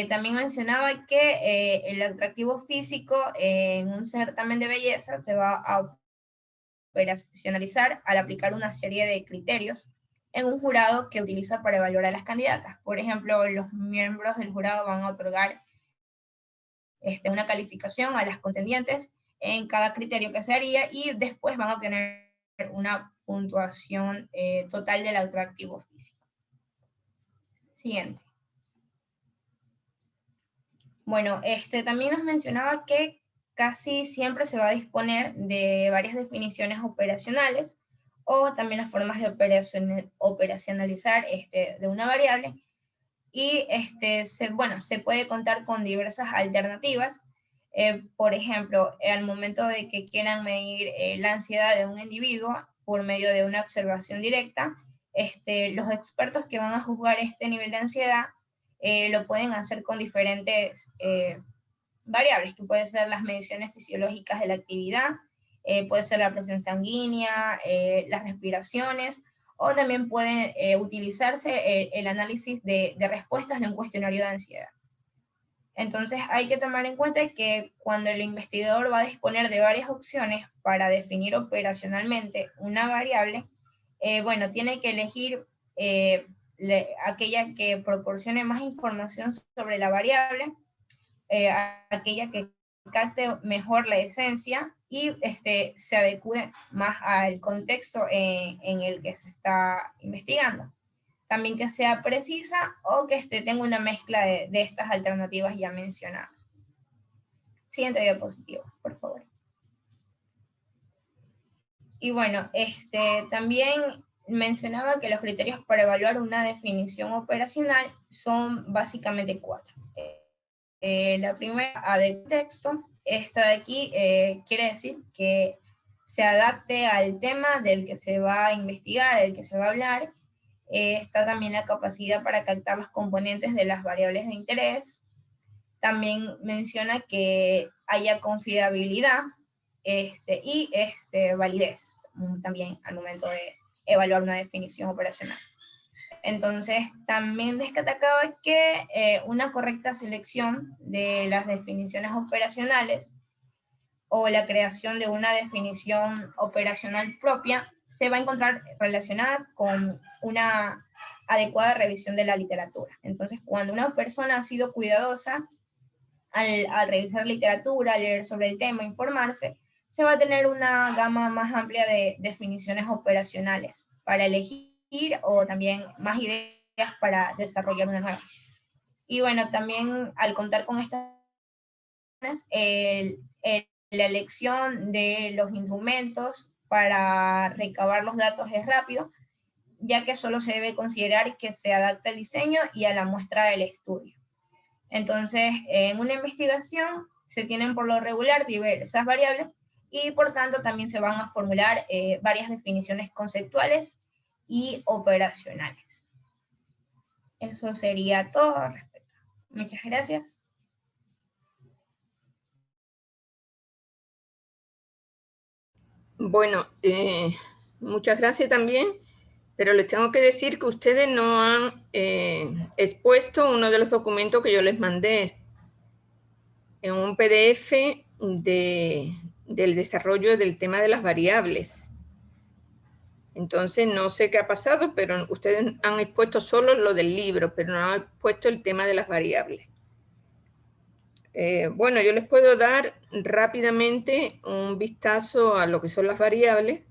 También mencionaba que el atractivo físico en un certamen de belleza se va a operacionalizar al aplicar una serie de criterios en un jurado que utiliza para evaluar a las candidatas. Por ejemplo, los miembros del jurado van a otorgar una calificación a las contendientes en cada criterio que se haría, y después van a obtener una puntuación total del atractivo físico. Siguiente. Bueno, también nos mencionaba que casi siempre se va a disponer de varias definiciones operacionales o también las formas de operacionalizar de una variable, y se puede contar con diversas alternativas. Por ejemplo, al momento de que quieran medir la ansiedad de un individuo por medio de una observación directa, los expertos que van a juzgar este nivel de ansiedad lo pueden hacer con diferentes variables, que pueden ser las mediciones fisiológicas de la actividad, puede ser la presión sanguínea, las respiraciones, o también puede utilizarse el análisis de respuestas de un cuestionario de ansiedad. Entonces hay que tomar en cuenta que cuando el investigador va a disponer de varias opciones para definir operacionalmente una variable, tiene que elegir aquella que proporcione más información sobre la variable, aquella que capte mejor la esencia y se adecue más al contexto en el que se está investigando. También que sea precisa o que tenga una mezcla de estas alternativas ya mencionadas. Siguiente diapositiva, por favor. Y bueno, también mencionaba que los criterios para evaluar una definición operacional son básicamente 4. La primera, adecuar texto. Esta de aquí quiere decir que se adapte al tema del que se va a investigar, el que se va a hablar. Está también la capacidad para captar los componentes de las variables de interés. También menciona que haya confiabilidad y validez también al momento de evaluar una definición operacional. Entonces, también destacaba que una correcta selección de las definiciones operacionales o la creación de una definición operacional propia se va a encontrar relacionada con una adecuada revisión de la literatura. Entonces, cuando una persona ha sido cuidadosa al revisar literatura, leer sobre el tema, informarse, se va a tener una gama más amplia de definiciones operacionales para elegir o también más ideas para desarrollar una nueva. Y bueno, también al contar con estas, la elección de los instrumentos para recabar los datos es rápido, ya que solo se debe considerar que se adapta al diseño y a la muestra del estudio. Entonces, en una investigación se tienen por lo regular diversas variables y por tanto también se van a formular varias definiciones conceptuales y operacionales. Eso sería todo al respecto. Muchas gracias. Bueno, muchas gracias también, pero les tengo que decir que ustedes no han expuesto uno de los documentos que yo les mandé en un PDF del desarrollo del tema de las variables. Entonces, no sé qué ha pasado, pero ustedes han expuesto solo lo del libro, pero no han expuesto el tema de las variables. Bueno, yo les puedo dar rápidamente un vistazo a lo que son las variables,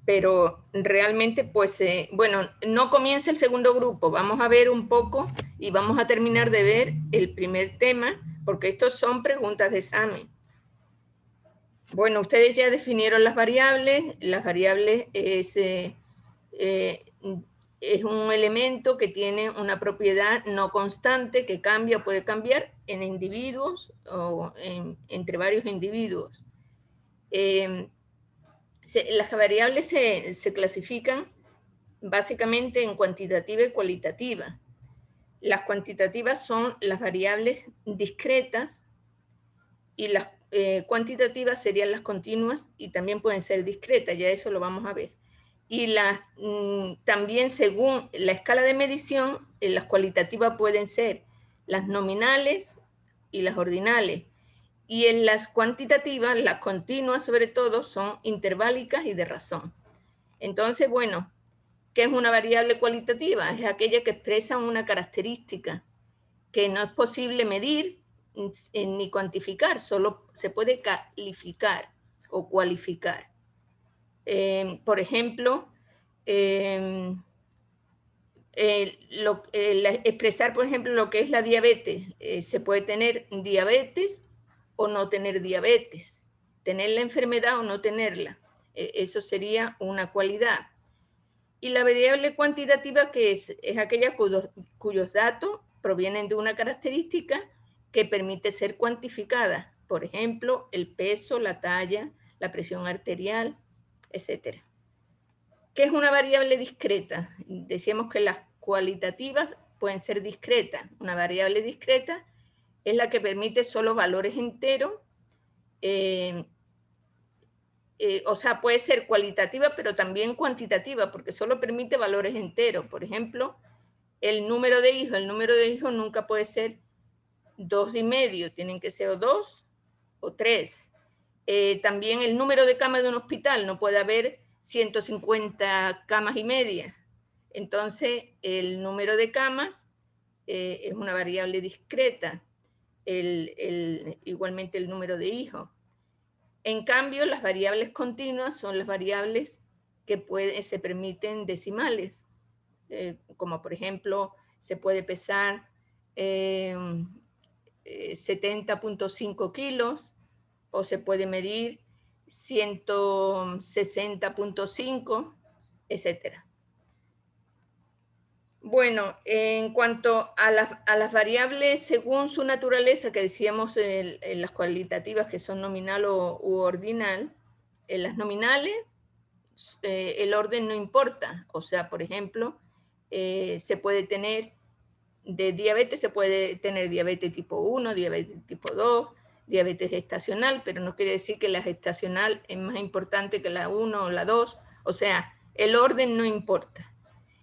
pero realmente, pues, bueno, no comienza el segundo grupo. Vamos a ver un poco y vamos a terminar de ver el primer tema, porque estos son preguntas de examen. Bueno, ustedes ya definieron las variables. Las variables es un elemento que tiene una propiedad no constante que cambia o puede cambiar en individuos o entre varios individuos. Las variables se clasifican básicamente en cuantitativa y cualitativa. Las cuantitativas son las variables discretas y las cuantitativas serían las continuas y también pueden ser discretas, ya eso lo vamos a ver. Y también según la escala de medición, las cualitativas pueden ser las nominales y las ordinales. Y en las cuantitativas, las continuas sobre todo, son interválicas y de razón. Entonces, bueno, ¿qué es una variable cualitativa? Es aquella que expresa una característica que no es posible medir ni cuantificar, solo se puede calificar o cualificar. Por ejemplo, expresar, por ejemplo, lo que es la diabetes. Se puede tener diabetes o no tener diabetes, tener la enfermedad o no tenerla. Eso sería una cualidad. Y la variable cuantitativa, que es aquella cuyos datos provienen de una característica que permite ser cuantificada. Por ejemplo, el peso, la talla, la presión arterial, etc. ¿Qué es una variable discreta? Decíamos que las cualitativas pueden ser discretas. Una variable discreta es la que permite solo valores enteros. O sea, puede ser cualitativa, pero también cuantitativa, porque solo permite valores enteros. Por ejemplo, el número de hijos. El número de hijos nunca puede ser 2,5, tienen que ser o 2 o 3. También el número de camas de un hospital, no puede haber 150 camas y media. Entonces, el número de camas es una variable discreta, igualmente el número de hijos. En cambio, las variables continuas son las variables que se permiten decimales, como por ejemplo, se puede pesar 70,5 kilos, o se puede medir 160.5, etcétera. Bueno, en cuanto a las variables según su naturaleza, que decíamos en las cualitativas que son nominal u ordinal, en las nominales el orden no importa. O sea, por ejemplo, se puede tener, de diabetes se puede tener diabetes tipo 1, diabetes tipo 2, diabetes gestacional, pero no quiere decir que la gestacional es más importante que la 1 o la 2. O sea, el orden no importa.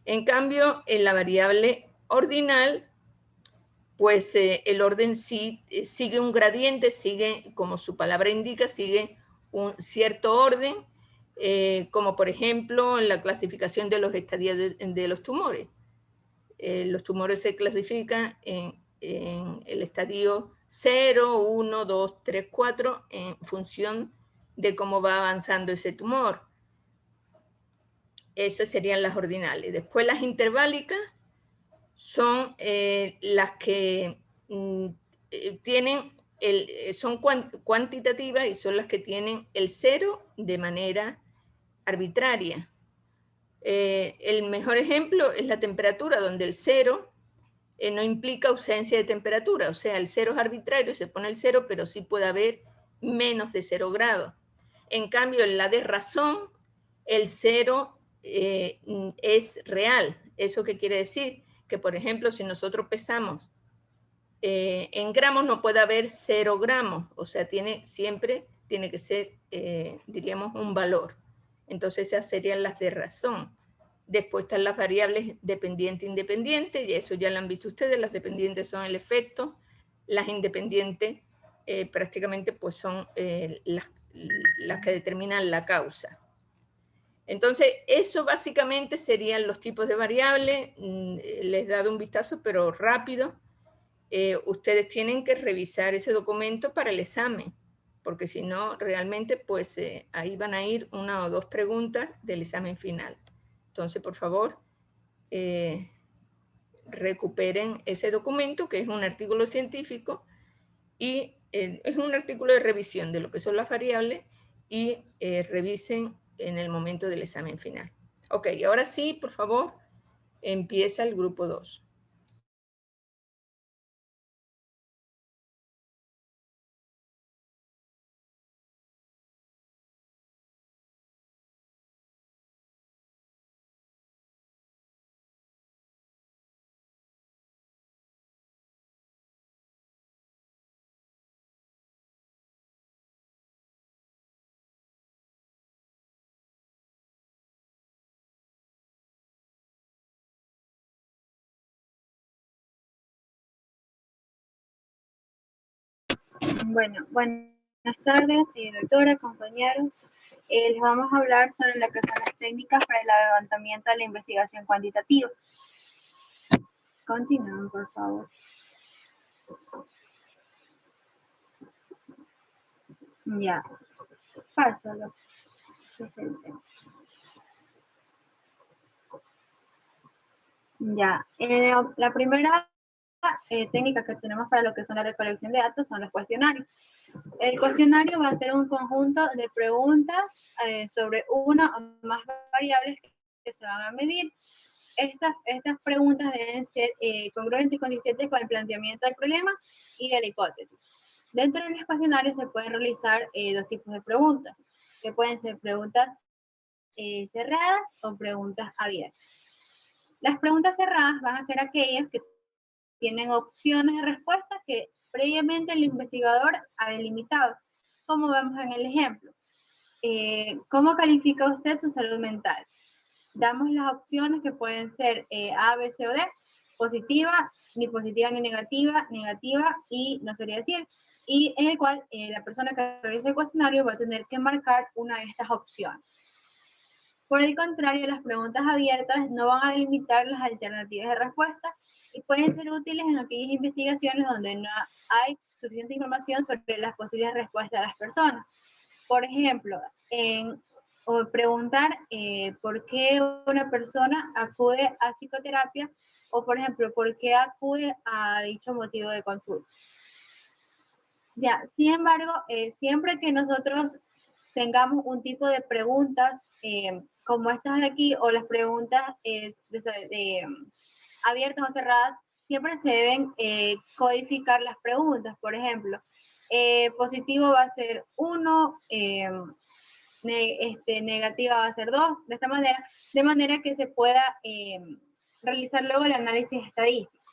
En cambio, en la variable ordinal, pues el orden sí sigue un gradiente, sigue, como su palabra indica, sigue un cierto orden, como por ejemplo en la clasificación de los estadios de los tumores. Los tumores se clasifican en el estadio 0, 1, 2, 3, 4, en función de cómo va avanzando ese tumor. Esas serían las ordinales. Después las interválicas son las que son cuantitativas y son las que tienen el 0 de manera arbitraria. El mejor ejemplo es la temperatura, donde el 0 no implica ausencia de temperatura. O sea, el 0 es arbitrario, se pone el 0, pero sí puede haber menos de 0 grados. En cambio, en la de razón, el 0 es real. ¿Eso qué quiere decir? Que, por ejemplo, si nosotros pesamos en gramos, no puede haber 0 gramos. O sea, siempre tiene que ser, diríamos, un valor. Entonces, esas serían las de razón. Después están las variables dependiente e independiente, y eso ya lo han visto ustedes. Las dependientes son el efecto, las independientes prácticamente pues son las que determinan la causa. Entonces, eso básicamente serían los tipos de variables. Les he dado un vistazo, pero rápido. Ustedes tienen que revisar ese documento para el examen, porque si no, realmente, pues ahí van a ir 1 o 2 preguntas del examen final. Entonces, por favor, recuperen ese documento, que es un artículo científico, y es un artículo de revisión de lo que son las variables, y revisen en el momento del examen final. Ok, ahora sí, por favor, empieza el grupo 2. Bueno, buenas tardes, doctora, compañeros. Les vamos a hablar sobre lo que son las técnicas para el levantamiento de la investigación cuantitativa. Continúen, por favor. Ya, pásalo. Ya, la primera técnica que tenemos para lo que son la recolección de datos son los cuestionarios. El cuestionario va a ser un conjunto de preguntas sobre una o más variables que se van a medir. Estas preguntas deben ser congruentes y consistentes con el planteamiento del problema y de la hipótesis. Dentro de los cuestionarios se pueden realizar 2 tipos de preguntas, que pueden ser preguntas cerradas o preguntas abiertas. Las preguntas cerradas van a ser aquellas que tienen opciones de respuesta que previamente el investigador ha delimitado, como vemos en el ejemplo. ¿Cómo califica usted su salud mental? Damos las opciones que pueden ser A, B, C o D, positiva ni negativa, negativa y no sabría decir, y en el cual la persona que realiza el cuestionario va a tener que marcar una de estas opciones. Por el contrario, las preguntas abiertas no van a delimitar las alternativas de respuesta y pueden ser útiles en aquellas investigaciones donde no hay suficiente información sobre las posibles respuestas de las personas. Por ejemplo, o preguntar por qué una persona acude a psicoterapia, o por ejemplo, por qué acude a dicho motivo de consulta. Ya, sin embargo, siempre que nosotros tengamos un tipo de preguntas como estas de aquí, o las preguntas abiertas o cerradas, siempre se deben codificar las preguntas. Por ejemplo, positivo va a ser 1, negativa va a ser 2, de manera que se pueda realizar luego el análisis estadístico.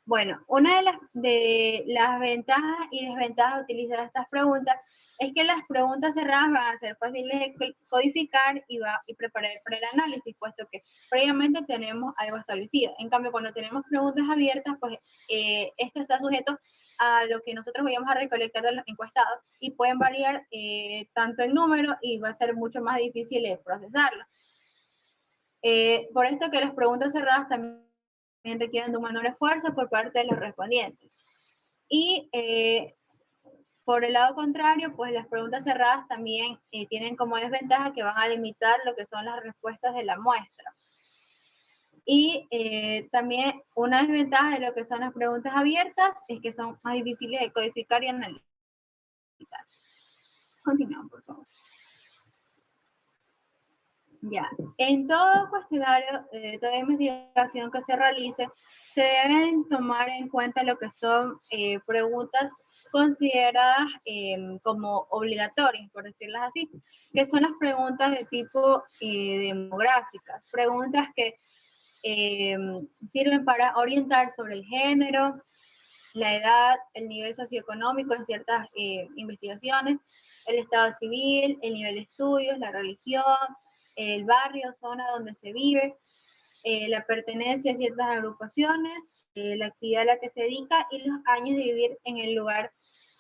Bueno, una de las ventajas y desventajas de utilizar estas preguntas es que las preguntas cerradas van a ser fáciles de codificar y preparar para el análisis, puesto que previamente tenemos algo establecido. En cambio, cuando tenemos preguntas abiertas, pues esto está sujeto a lo que nosotros vayamos a recolectar de los encuestados y pueden variar tanto en número y va a ser mucho más difícil de procesarlo. Por esto que las preguntas cerradas también requieren de un menor esfuerzo por parte de los respondientes. Y por el lado contrario, pues las preguntas cerradas también tienen como desventaja que van a limitar lo que son las respuestas de la muestra. Y también una desventaja de lo que son las preguntas abiertas es que son más difíciles de codificar y analizar. Continuamos, por favor. Ya, en todo cuestionario, toda investigación que se realice, se deben tomar en cuenta lo que son preguntas consideradas como obligatorias, por decirlas así, que son las preguntas de tipo demográficas, preguntas que sirven para orientar sobre el género, la edad, el nivel socioeconómico en ciertas investigaciones, el estado civil, el nivel de estudios, la religión, el barrio, zona donde se vive, la pertenencia a ciertas agrupaciones, la actividad a la que se dedica y los años de vivir en el lugar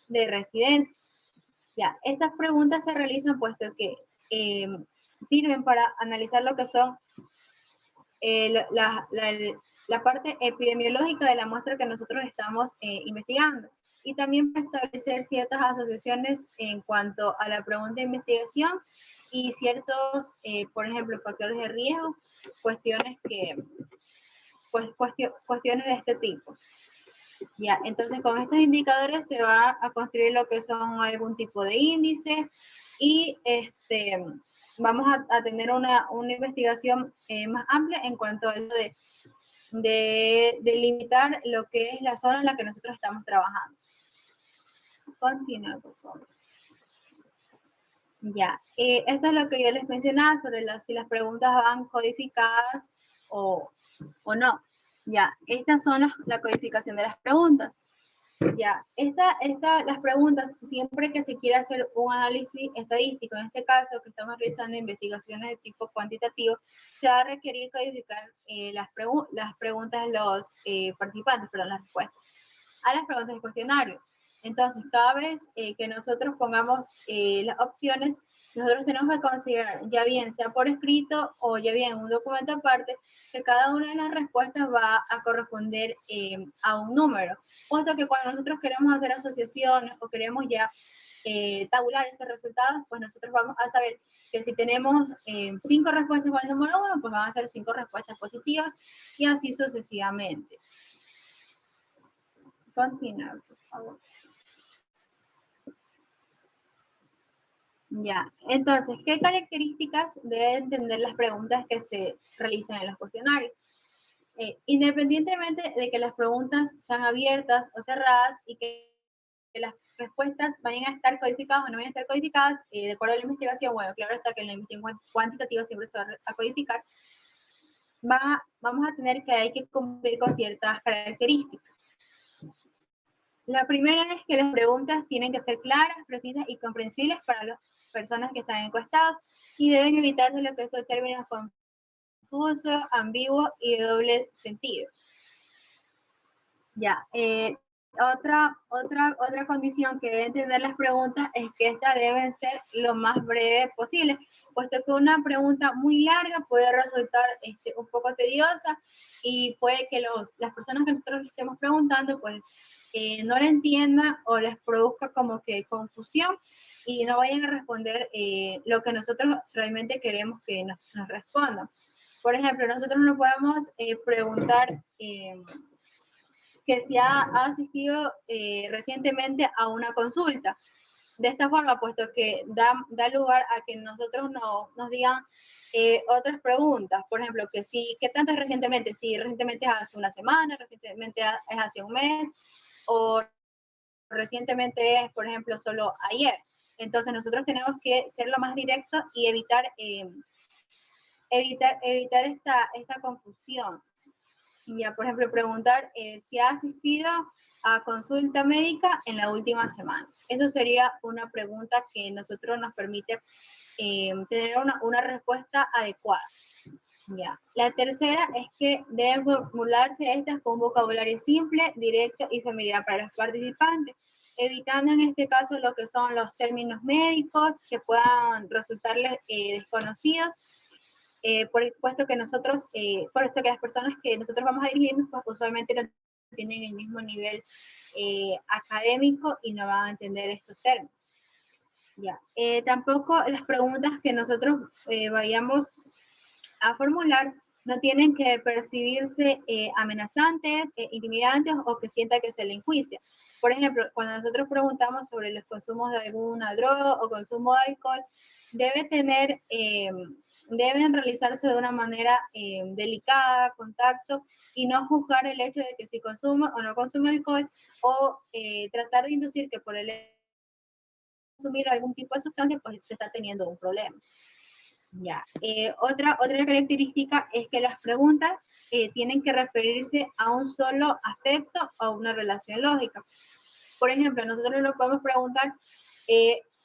de residencia. Ya, estas preguntas se realizan puesto que sirven para analizar lo que son la parte epidemiológica de la muestra que nosotros estamos investigando, y también para establecer ciertas asociaciones en cuanto a la pregunta de investigación y ciertos, por ejemplo, factores de riesgo, cuestiones de este tipo. Ya, entonces con estos indicadores se va a construir lo que son algún tipo de índice y vamos a tener una investigación más amplia en cuanto a eso de limitar lo que es la zona en la que nosotros estamos trabajando. Continúa, por favor. Ya, esto es lo que yo les mencionaba sobre si las preguntas van codificadas o no. Ya, estas son la codificación de las preguntas. Ya, las preguntas, siempre que se quiera hacer un análisis estadístico, en este caso que estamos realizando investigaciones de tipo cuantitativo, se va a requerir codificar las preguntas de los participantes, perdón, las respuestas a las preguntas del cuestionario. Entonces, cada vez que nosotros pongamos las opciones, nosotros tenemos que considerar, ya bien sea por escrito o ya bien en un documento aparte, que cada una de las respuestas va a corresponder a un número. Puesto que cuando nosotros queremos hacer asociaciones o queremos ya tabular estos resultados, pues nosotros vamos a saber que si tenemos 5 respuestas con el número 1, pues van a ser 5 respuestas positivas y así sucesivamente. Continuar, por favor. Ya, entonces, ¿qué características deben tener las preguntas que se realizan en los cuestionarios? Independientemente de que las preguntas sean abiertas o cerradas y que las respuestas vayan a estar codificadas o no vayan a estar codificadas, de acuerdo a la investigación, bueno, claro está que en la investigación cuantitativa siempre se va a codificar, vamos a tener que hay que cumplir con ciertas características. La primera es que las preguntas tienen que ser claras, precisas y comprensibles para las personas que están encuestadas y deben evitarse lo que son términos confusos, ambiguos y de doble sentido. Ya, otra condición que deben tener las preguntas es que estas deben ser lo más breves posible, puesto que una pregunta muy larga puede resultar un poco tediosa y puede que las personas que nosotros les estemos preguntando pues no la entiendan o les produzca como que confusión y no vayan a responder lo que nosotros realmente queremos que nos respondan. Por ejemplo, nosotros no podemos preguntar que si ha asistido recientemente a una consulta. De esta forma, puesto que da lugar a que nosotros nos digan otras preguntas, por ejemplo, ¿qué tanto es recientemente? Si recientemente es hace una semana, recientemente es hace un mes, o recientemente es, por ejemplo, solo ayer. Entonces nosotros tenemos que ser lo más directo y evitar esta confusión. Ya, por ejemplo, preguntar si ha asistido a consulta médica en la última semana. Eso sería una pregunta que nosotros nos permite tener una respuesta adecuada. Ya. La tercera es que deben formularse estas con un vocabulario simple, directo y familiar para los participantes, evitando en este caso lo que son los términos médicos que puedan resultarles desconocidos, puesto que las personas que nosotros vamos a dirigirnos pues usualmente no tienen el mismo nivel académico y no van a entender estos términos. Ya. Tampoco las preguntas que nosotros vayamos a formular no tienen que percibirse amenazantes, intimidantes o que sienta que se le enjuicia. Por ejemplo, cuando nosotros preguntamos sobre los consumos de alguna droga o consumo de alcohol, deben realizarse de una manera delicada, con tacto, y no juzgar el hecho de que si consume o no consume alcohol, o tratar de inducir que por el consumir algún tipo de sustancia, pues se está teniendo un problema. Ya. Otra característica es que las preguntas tienen que referirse a un solo aspecto o a una relación lógica. Por ejemplo, nosotros nos podemos preguntar,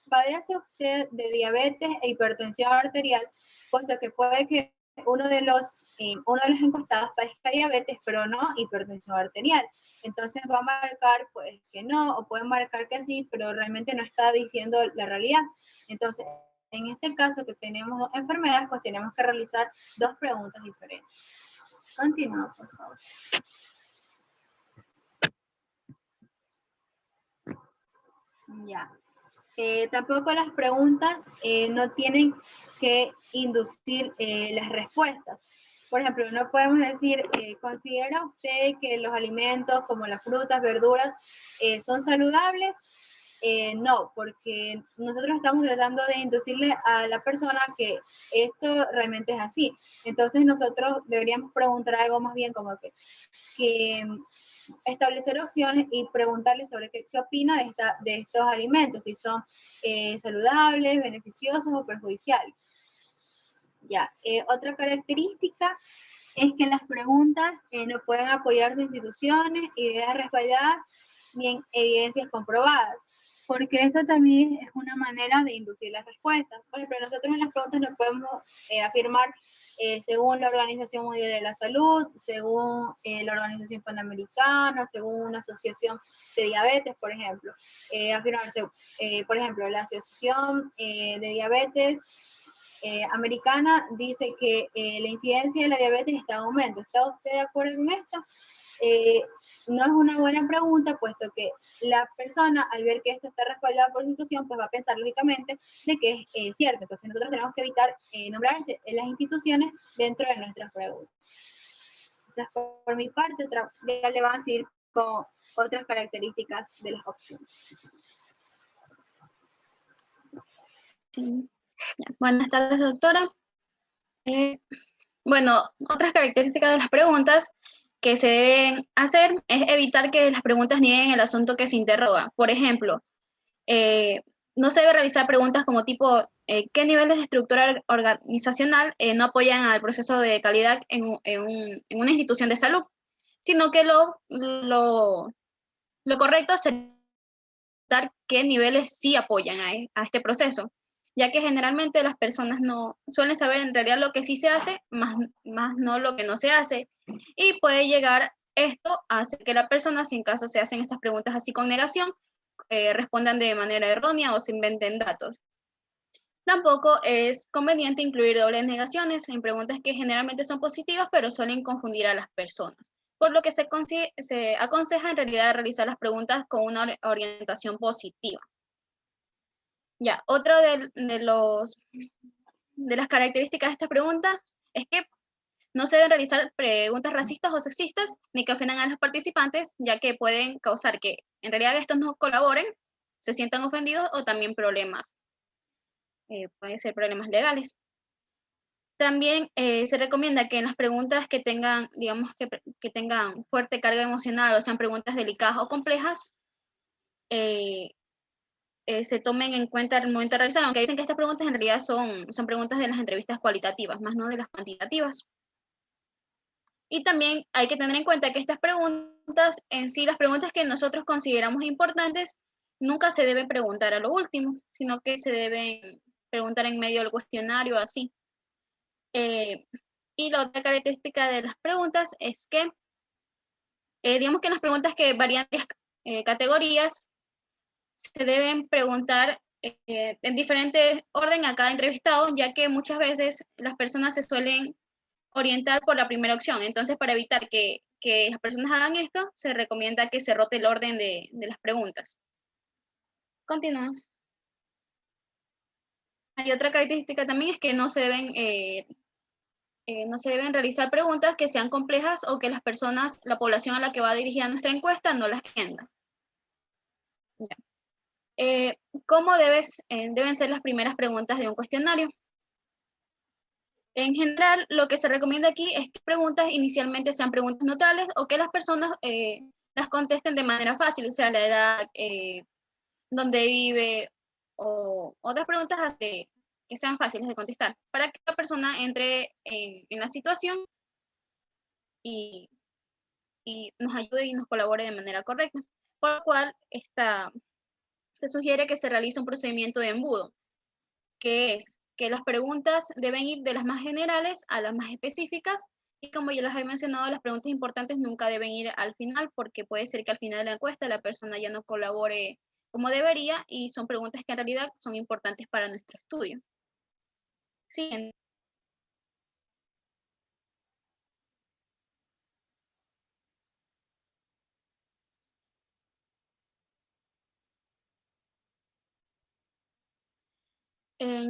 ¿padece usted de diabetes e hipertensión arterial? Puesto que puede que uno de los encuestados padezca diabetes, pero no hipertensión arterial. Entonces va a marcar pues que no, o puede marcar que sí, pero realmente no está diciendo la realidad. Entonces, en este caso que tenemos dos enfermedades, pues tenemos que realizar dos preguntas diferentes. Continúa, por favor. Ya. Tampoco las preguntas no tienen que inducir las respuestas. Por ejemplo, no podemos decir, ¿considera usted que los alimentos como las frutas, verduras, son saludables? No, porque nosotros estamos tratando de inducirle a la persona que esto realmente es así. Entonces nosotros deberíamos preguntar algo más bien como que establecer opciones y preguntarle sobre qué opina de estos alimentos, si son saludables, beneficiosos o perjudiciales. Ya. Otra característica es que las preguntas no pueden apoyarse en instituciones, ideas respaldadas ni en evidencias comprobadas, porque esto también es una manera de inducir las respuestas. Por ejemplo, nosotros en las preguntas no podemos afirmar según la Organización Mundial de la Salud, según la Organización Panamericana, según una asociación de diabetes, por ejemplo. Afirmarse, por ejemplo, la Asociación de Diabetes americana dice que la incidencia de la diabetes está en aumento. ¿Está usted de acuerdo con esto? No es una buena pregunta, puesto que la persona, al ver que esto está respaldado por la institución, pues va a pensar lógicamente de que es cierto. Entonces nosotros tenemos que evitar nombrar las instituciones dentro de nuestras preguntas. Entonces, por mi parte, ya le van a seguir con otras características de las opciones. Buenas tardes, doctora. Bueno, otras características de las preguntas que se deben hacer es evitar que las preguntas nieguen el asunto que se interroga. Por ejemplo, no se debe realizar preguntas como tipo, ¿qué niveles de estructura organizacional no apoyan al proceso de calidad en una institución de salud? Sino que lo correcto es dar qué niveles sí apoyan a este proceso, ya que generalmente las personas no suelen saber en realidad lo que sí se hace, más no lo que no se hace, y puede llegar esto a hacer que la persona, si en caso se hacen estas preguntas así con negación, respondan de manera errónea o se inventen datos. Tampoco es conveniente incluir dobles negaciones en preguntas que generalmente son positivas, pero suelen confundir a las personas, por lo que se aconseja en realidad realizar las preguntas con una orientación positiva. Ya, otra de las características de esta pregunta es que no se deben realizar preguntas racistas o sexistas ni que ofendan a los participantes, ya que pueden causar que en realidad estos no colaboren se sientan ofendidos o también problemas. Pueden ser problemas legales. También se recomienda que en las preguntas que tengan, digamos, que tengan fuerte carga emocional o sean preguntas delicadas o complejas, se tomen en cuenta al momento de realizar, aunque dicen que estas preguntas en realidad son preguntas de las entrevistas cualitativas, más no de las cuantitativas. Y también hay que tener en cuenta que estas preguntas, en sí, las preguntas que nosotros consideramos importantes, nunca se deben preguntar a lo último, sino que se deben preguntar en medio del cuestionario, así. Y la otra característica de las preguntas es que, digamos que en las preguntas que varían de categorías, se deben preguntar en diferente orden a cada entrevistado, ya que muchas veces las personas se suelen orientar por la primera opción. Entonces, para evitar que las personas hagan esto, se recomienda que se rote el orden de las preguntas. Continúa. Hay otra característica también, es que no se deben realizar preguntas que sean complejas o que las personas, la población a la que va dirigida nuestra encuesta, no las entienda. Ya. ¿Cómo deben ser las primeras preguntas de un cuestionario? En general, lo que se recomienda aquí es que preguntas inicialmente sean preguntas neutrales o que las personas las contesten de manera fácil, o sea, la edad, dónde vive, o otras preguntas que sean fáciles de contestar, para que la persona entre en la situación y nos ayude y nos colabore de manera correcta. Por lo cual, se sugiere que se realice un procedimiento de embudo, que es que las preguntas deben ir de las más generales a las más específicas, y como ya les he mencionado, las preguntas importantes nunca deben ir al final, porque puede ser que al final de la encuesta la persona ya no colabore como debería, y son preguntas que en realidad son importantes para nuestro estudio. Siguiente.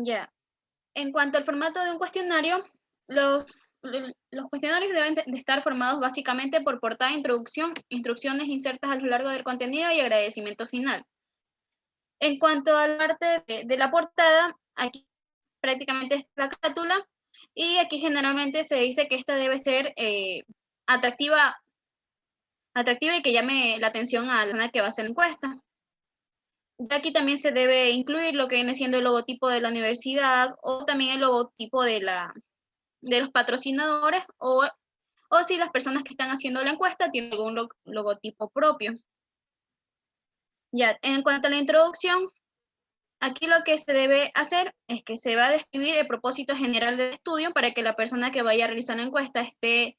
Ya. En cuanto al formato de un cuestionario, los cuestionarios deben de estar formados básicamente por portada, introducción, instrucciones insertas a lo largo del contenido y agradecimiento final. En cuanto al parte de la portada, aquí prácticamente es la carátula, y aquí generalmente se dice que esta debe ser atractiva y que llame la atención a la persona que va a hacer la encuesta. Ya aquí también se debe incluir lo que viene siendo el logotipo de la universidad, o también el logotipo de los patrocinadores, o si las personas que están haciendo la encuesta tienen algún logotipo propio. Ya, en cuanto a la introducción, aquí lo que se debe hacer es que se va a describir el propósito general del estudio para que la persona que vaya a realizar la encuesta esté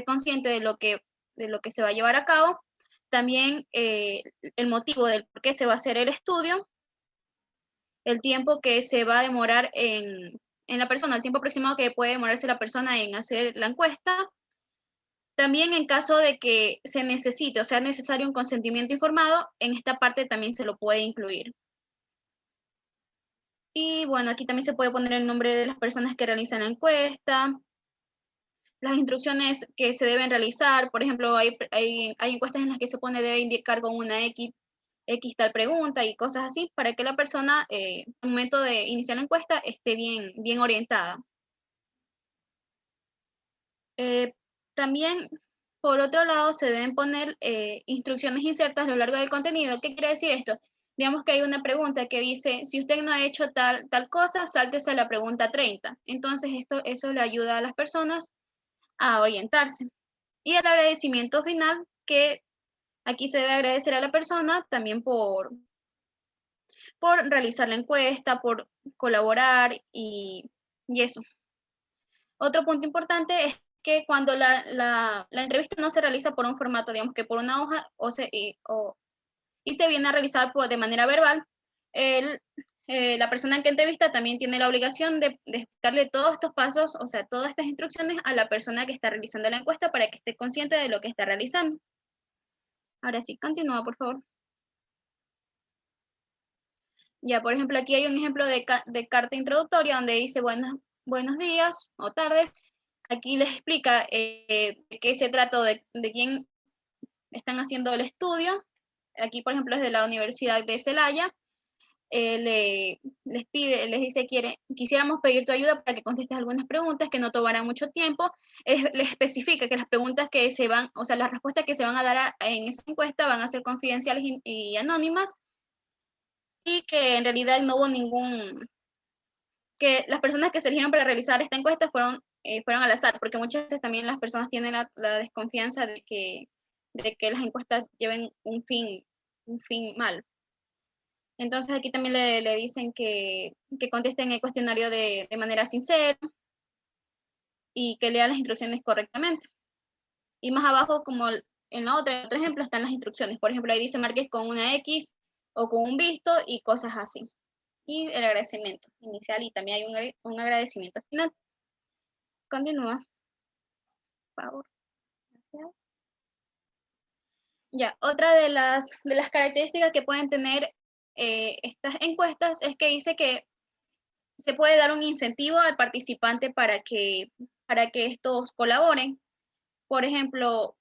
consciente de lo que se va a llevar a cabo. También el motivo del por qué se va a hacer el estudio, el tiempo que se va a demorar en la persona, el tiempo aproximado que puede demorarse la persona en hacer la encuesta. También en caso de que se necesite o sea necesario un consentimiento informado, en esta parte también se lo puede incluir. Y bueno, aquí también se puede poner el nombre de las personas que realizan la encuesta, las instrucciones que se deben realizar. Por ejemplo, hay encuestas en las que se pone debe indicar con una X tal pregunta y cosas así, para que la persona al momento de iniciar la encuesta esté bien orientada. También, por otro lado, se deben poner instrucciones insertas a lo largo del contenido. ¿Qué quiere decir esto? Digamos que hay una pregunta que dice, si usted no ha hecho tal cosa, sáltese a la pregunta 30. Entonces, eso le ayuda a las personas a orientarse. Y el agradecimiento final, que aquí se debe agradecer a la persona también por realizar la encuesta, por colaborar y eso. Otro punto importante es que cuando la entrevista no se realiza por un formato, digamos que por una hoja, y se viene a realizar de manera verbal, la persona que entrevista también tiene la obligación de explicarle todos estos pasos, o sea, todas estas instrucciones a la persona que está realizando la encuesta para que esté consciente de lo que está realizando. Ahora sí, continúa, por favor. Ya, por ejemplo, aquí hay un ejemplo de carta introductoria donde dice buenos días o tardes. Aquí les explica de qué se trata, de quién están haciendo el estudio. aquí por ejemplo es de la Universidad de Celaya, les dice, quisiéramos pedir tu ayuda para que contestes algunas preguntas que no tomarán mucho tiempo. Les especifica que las preguntas que se van, o sea, las respuestas que se van a dar en esa encuesta van a ser confidenciales y anónimas, y que en realidad no hubo que las personas que se eligieron para realizar esta encuesta fueron al azar, porque muchas veces también las personas tienen la desconfianza de que las encuestas lleven un fin mal. Entonces aquí también le dicen que contesten el cuestionario de manera sincera y que lean las instrucciones correctamente. Y más abajo, como en otro ejemplo, están las instrucciones. Por ejemplo, ahí dice marques con una X o con un visto y cosas así. Y el agradecimiento inicial, y también hay un agradecimiento final. Continúa, por favor. Gracias. Ya, otra de las características que pueden tener estas encuestas es que dice que se puede dar un incentivo al participante para que estos colaboren. Por ejemplo,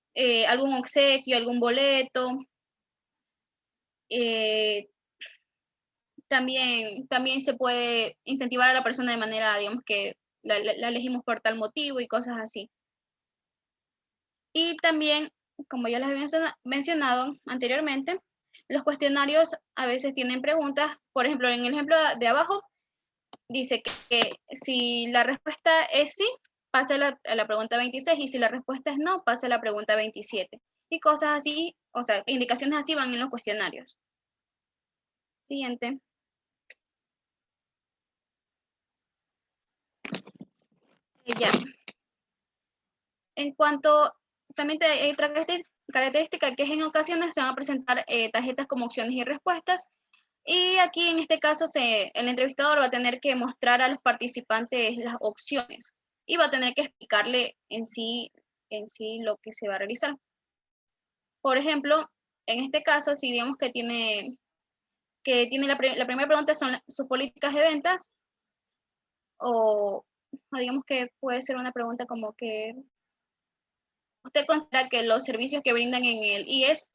algún obsequio, algún boleto. También se puede incentivar a la persona de manera, digamos, que la elegimos por tal motivo y cosas así. Y también, como ya les había mencionado anteriormente, los cuestionarios a veces tienen preguntas. Por ejemplo, en el ejemplo de abajo, dice que si la respuesta es sí, pase a la pregunta 26, y si la respuesta es no, pase a la pregunta 27. Y cosas así, o sea, indicaciones así van en los cuestionarios. Siguiente. Ya. En cuanto, también hay otra característica, que es en ocasiones se van a presentar tarjetas como opciones y respuestas. Y aquí en este caso el entrevistador va a tener que mostrar a los participantes las opciones y va a tener que explicarle en sí lo que se va a realizar. Por ejemplo, en este caso, si digamos que tiene la primera pregunta son sus políticas de ventas, o digamos que puede ser una pregunta como que ¿usted considera que los servicios que brindan en el IES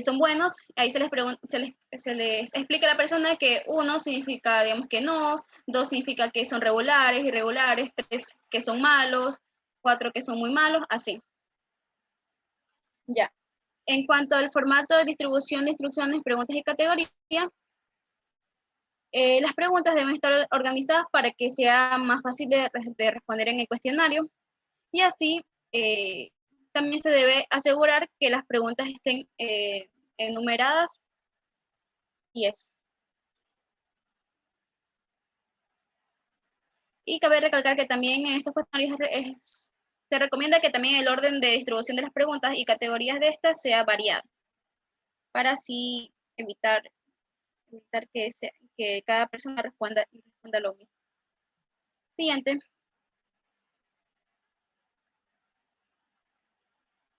son buenos? Ahí se les explica a la persona que 1 significa, digamos, que no, 2 significa que son regulares, irregulares, 3 que son malos, 4 que son muy malos, así. Ya. En cuanto al formato de distribución de instrucciones, preguntas y categorías, las preguntas deben estar organizadas para que sea más fácil de responder en el cuestionario, y así también se debe asegurar que las preguntas estén enumeradas, y eso. Y cabe recalcar que también en estos cuestionarios se recomienda que también el orden de distribución de las preguntas y categorías de estas sea variado, para así evitar que cada persona responda lo mismo. Siguiente.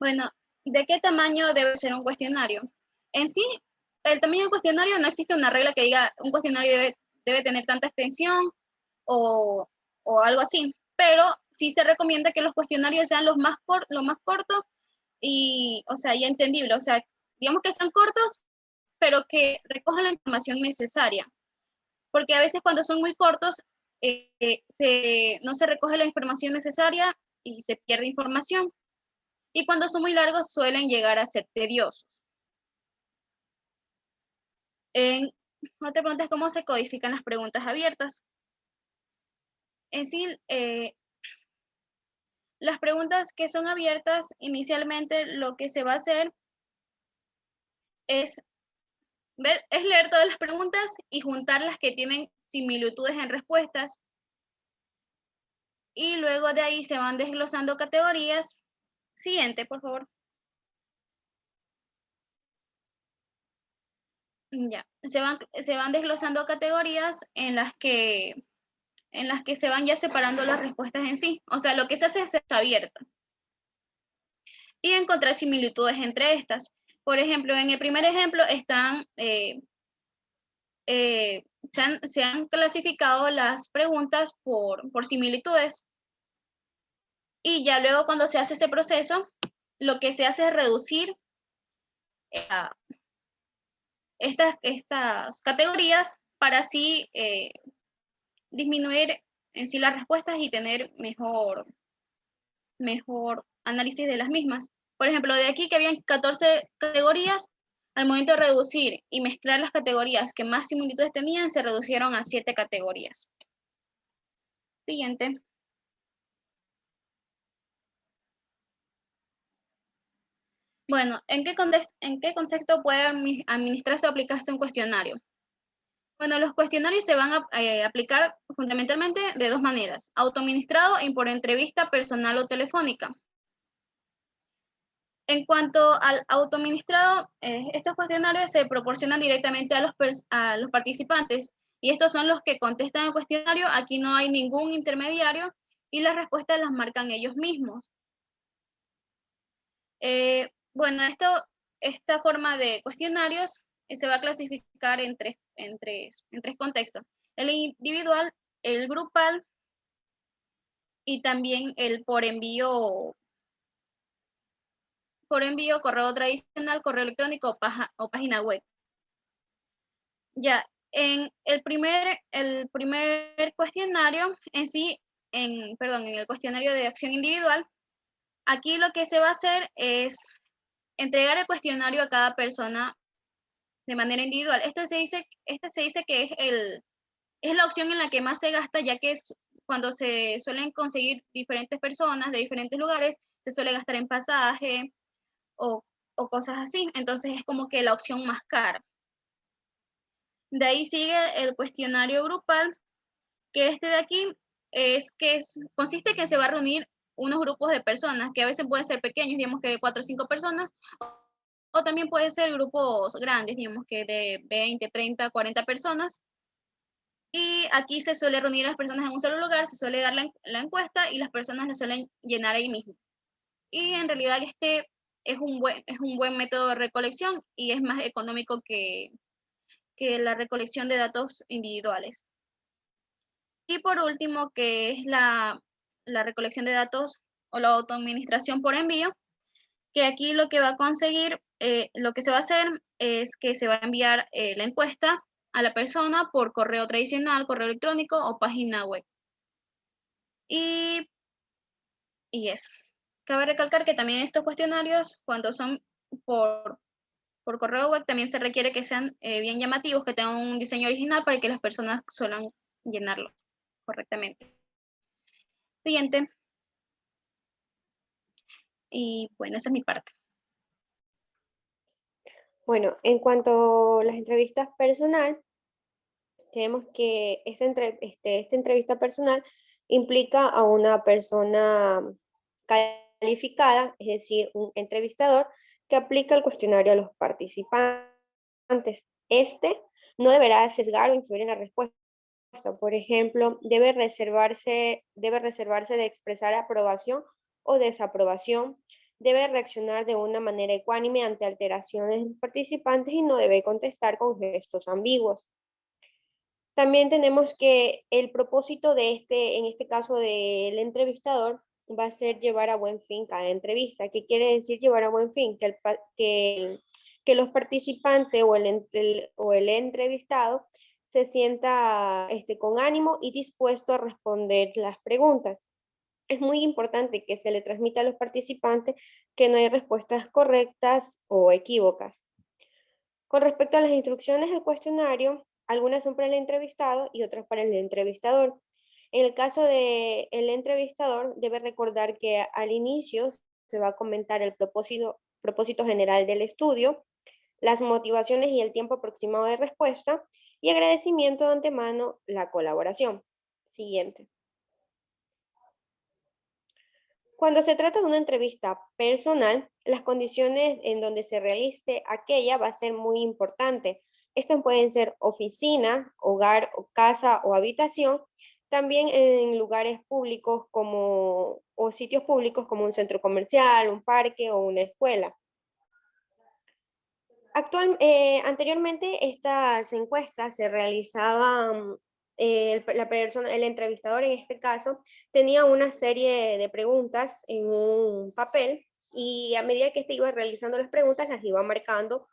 Bueno, ¿de qué tamaño debe ser un cuestionario? En sí, el tamaño del cuestionario, no existe una regla que diga un cuestionario debe tener tanta extensión o algo así, pero sí se recomienda que los cuestionarios sean lo más cortos y, o sea, y entendible, o sea, digamos que sean cortos, pero que recojan la información necesaria, porque a veces cuando son muy cortos no se recoge la información necesaria y se pierde información. Y cuando son muy largos suelen llegar a ser tediosos. Otra pregunta es cómo se codifican las preguntas abiertas. En sí, las preguntas que son abiertas, inicialmente lo que se va a hacer es leer todas las preguntas y juntar las que tienen similitudes en respuestas. Y luego de ahí se van desglosando categorías. Siguiente, por favor. Ya, se van desglosando categorías en las que se van ya separando las respuestas en sí. O sea, lo que se hace es está abierta. Y encontrar similitudes entre estas. Por ejemplo, en el primer ejemplo están, se han clasificado las preguntas por similitudes. Y ya luego cuando se hace ese proceso, lo que se hace es reducir estas categorías para así disminuir en sí las respuestas y tener mejor análisis de las mismas. Por ejemplo, de aquí que habían 14 categorías, al momento de reducir y mezclar las categorías que más similitudes tenían, se reducieron a 7 categorías. Siguiente. Bueno, ¿en qué contexto puede administrarse o aplicarse un cuestionario? Bueno, los cuestionarios se van a aplicar fundamentalmente de dos maneras: autoadministrado y por entrevista personal o telefónica. En cuanto al autoadministrado, estos cuestionarios se proporcionan directamente a los participantes, y estos son los que contestan el cuestionario. Aquí no hay ningún intermediario y las respuestas las marcan ellos mismos. Bueno, esta forma de cuestionarios se va a clasificar en tres contextos: el individual, el grupal y también el por envío, correo tradicional, correo electrónico o página web. Ya, en el primer cuestionario en sí, en el cuestionario de acción individual, aquí lo que se va a hacer es entregar el cuestionario a cada persona de manera individual. Este se dice que es la opción en la que más se gasta, ya que cuando se suelen conseguir diferentes personas de diferentes lugares, se suele gastar en pasaje o cosas así. Entonces es como que la opción más cara. De ahí sigue el cuestionario grupal, que de aquí consiste que se va a reunir unos grupos de personas, que a veces pueden ser pequeños, digamos que de 4 o 5 personas, o también pueden ser grupos grandes, digamos que de 20, 30, 40 personas. Y aquí se suele reunir a las personas en un solo lugar, se suele dar la encuesta y las personas la suelen llenar ahí mismo. Y en realidad este es un buen método de recolección y es más económico que la recolección de datos individuales. Y por último, que es la recolección de datos o la autoadministración por envío, que aquí lo que va a conseguir, lo que se va a hacer es que se va a enviar la encuesta a la persona por correo tradicional, correo electrónico o página web. Y eso. Cabe recalcar que también estos cuestionarios, cuando son por correo web, también se requiere que sean bien llamativos, que tengan un diseño original para que las personas suelan llenarlo correctamente. Siguiente. Y bueno, esa es mi parte. Bueno, en cuanto a las entrevistas personal, tenemos que esta entrevista personal implica a una persona calificada, es decir, un entrevistador que aplica el cuestionario a los participantes. Este no deberá sesgar o influir en la respuesta. Por ejemplo, debe reservarse de expresar aprobación o desaprobación, debe reaccionar de una manera ecuánime ante alteraciones de los participantes y no debe contestar con gestos ambiguos. También tenemos que el propósito en este caso del entrevistador, va a ser llevar a buen fin cada entrevista. ¿Qué quiere decir llevar a buen fin? Que los participantes o el entrevistado se sienta con ánimo y dispuesto a responder las preguntas. Es muy importante que se le transmita a los participantes que no hay respuestas correctas o equívocas. Con respecto a las instrucciones del cuestionario, algunas son para el entrevistado y otras para el entrevistador. En el caso del entrevistador, debe recordar que al inicio se va a comentar el propósito general del estudio, las motivaciones y el tiempo aproximado de respuesta, y agradecimiento de antemano la colaboración. Siguiente. Cuando se trata de una entrevista personal, las condiciones en donde se realice aquella va a ser muy importante. Estas pueden ser oficina, hogar, o casa o habitación, también en lugares públicos o sitios públicos como un centro comercial, un parque o una escuela. Anteriormente estas encuestas se realizaban, el entrevistador en este caso tenía una serie de preguntas en un papel y a medida que iba realizando las preguntas las iba marcando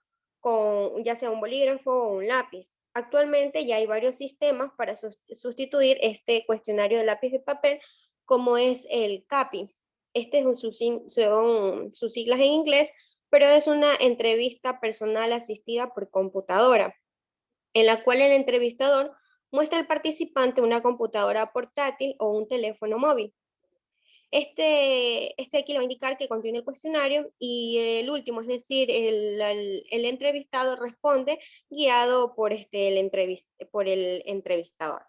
con ya sea un bolígrafo o un lápiz. Actualmente ya hay varios sistemas para sustituir este cuestionario de lápiz de papel, como es el CAPI. Este es son sus siglas en inglés, pero es una entrevista personal asistida por computadora, en la cual el entrevistador muestra al participante una computadora portátil o un teléfono móvil. Este aquí le va a indicar que contiene el cuestionario y el último, es decir, el entrevistado responde guiado por el entrevistador.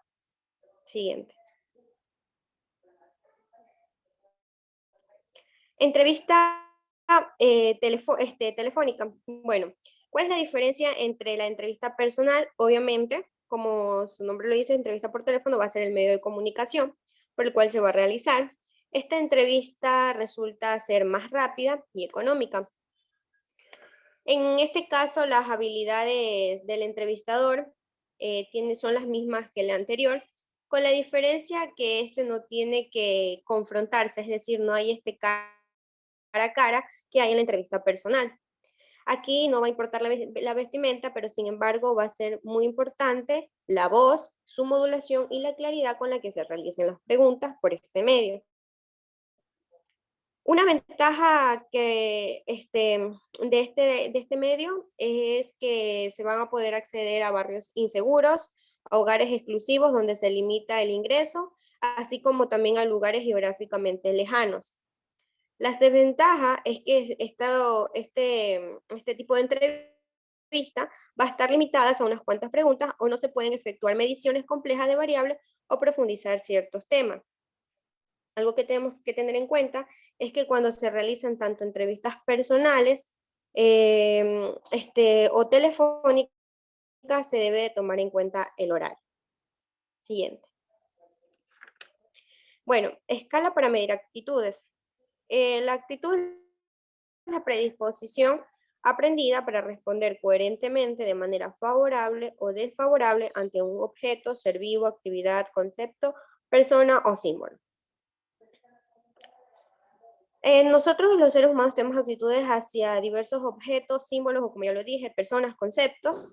Siguiente. Entrevista telefónica. Bueno, ¿cuál es la diferencia entre la entrevista personal? Obviamente, como su nombre lo dice, entrevista por teléfono va a ser el medio de comunicación por el cual se va a realizar. Esta entrevista resulta ser más rápida y económica. En este caso, las habilidades del entrevistador son las mismas que la anterior, con la diferencia que este no tiene que confrontarse, es decir, no hay este cara a cara que hay en la entrevista personal. Aquí no va a importar la vestimenta, pero sin embargo va a ser muy importante la voz, su modulación y la claridad con la que se realicen las preguntas por este medio. Una ventaja de este medio es que se van a poder acceder a barrios inseguros, a hogares exclusivos donde se limita el ingreso, así como también a lugares geográficamente lejanos. Las desventajas es que este tipo de entrevista va a estar limitadas a unas cuantas preguntas o no se pueden efectuar mediciones complejas de variables o profundizar ciertos temas. Algo que tenemos que tener en cuenta es que cuando se realizan tanto entrevistas personales o telefónicas, se debe tomar en cuenta el horario. Siguiente. Bueno, escala para medir actitudes. La actitud es la predisposición aprendida para responder coherentemente de manera favorable o desfavorable ante un objeto, ser vivo, actividad, concepto, persona o símbolo. Nosotros los seres humanos tenemos actitudes hacia diversos objetos, símbolos o como ya lo dije, personas, conceptos,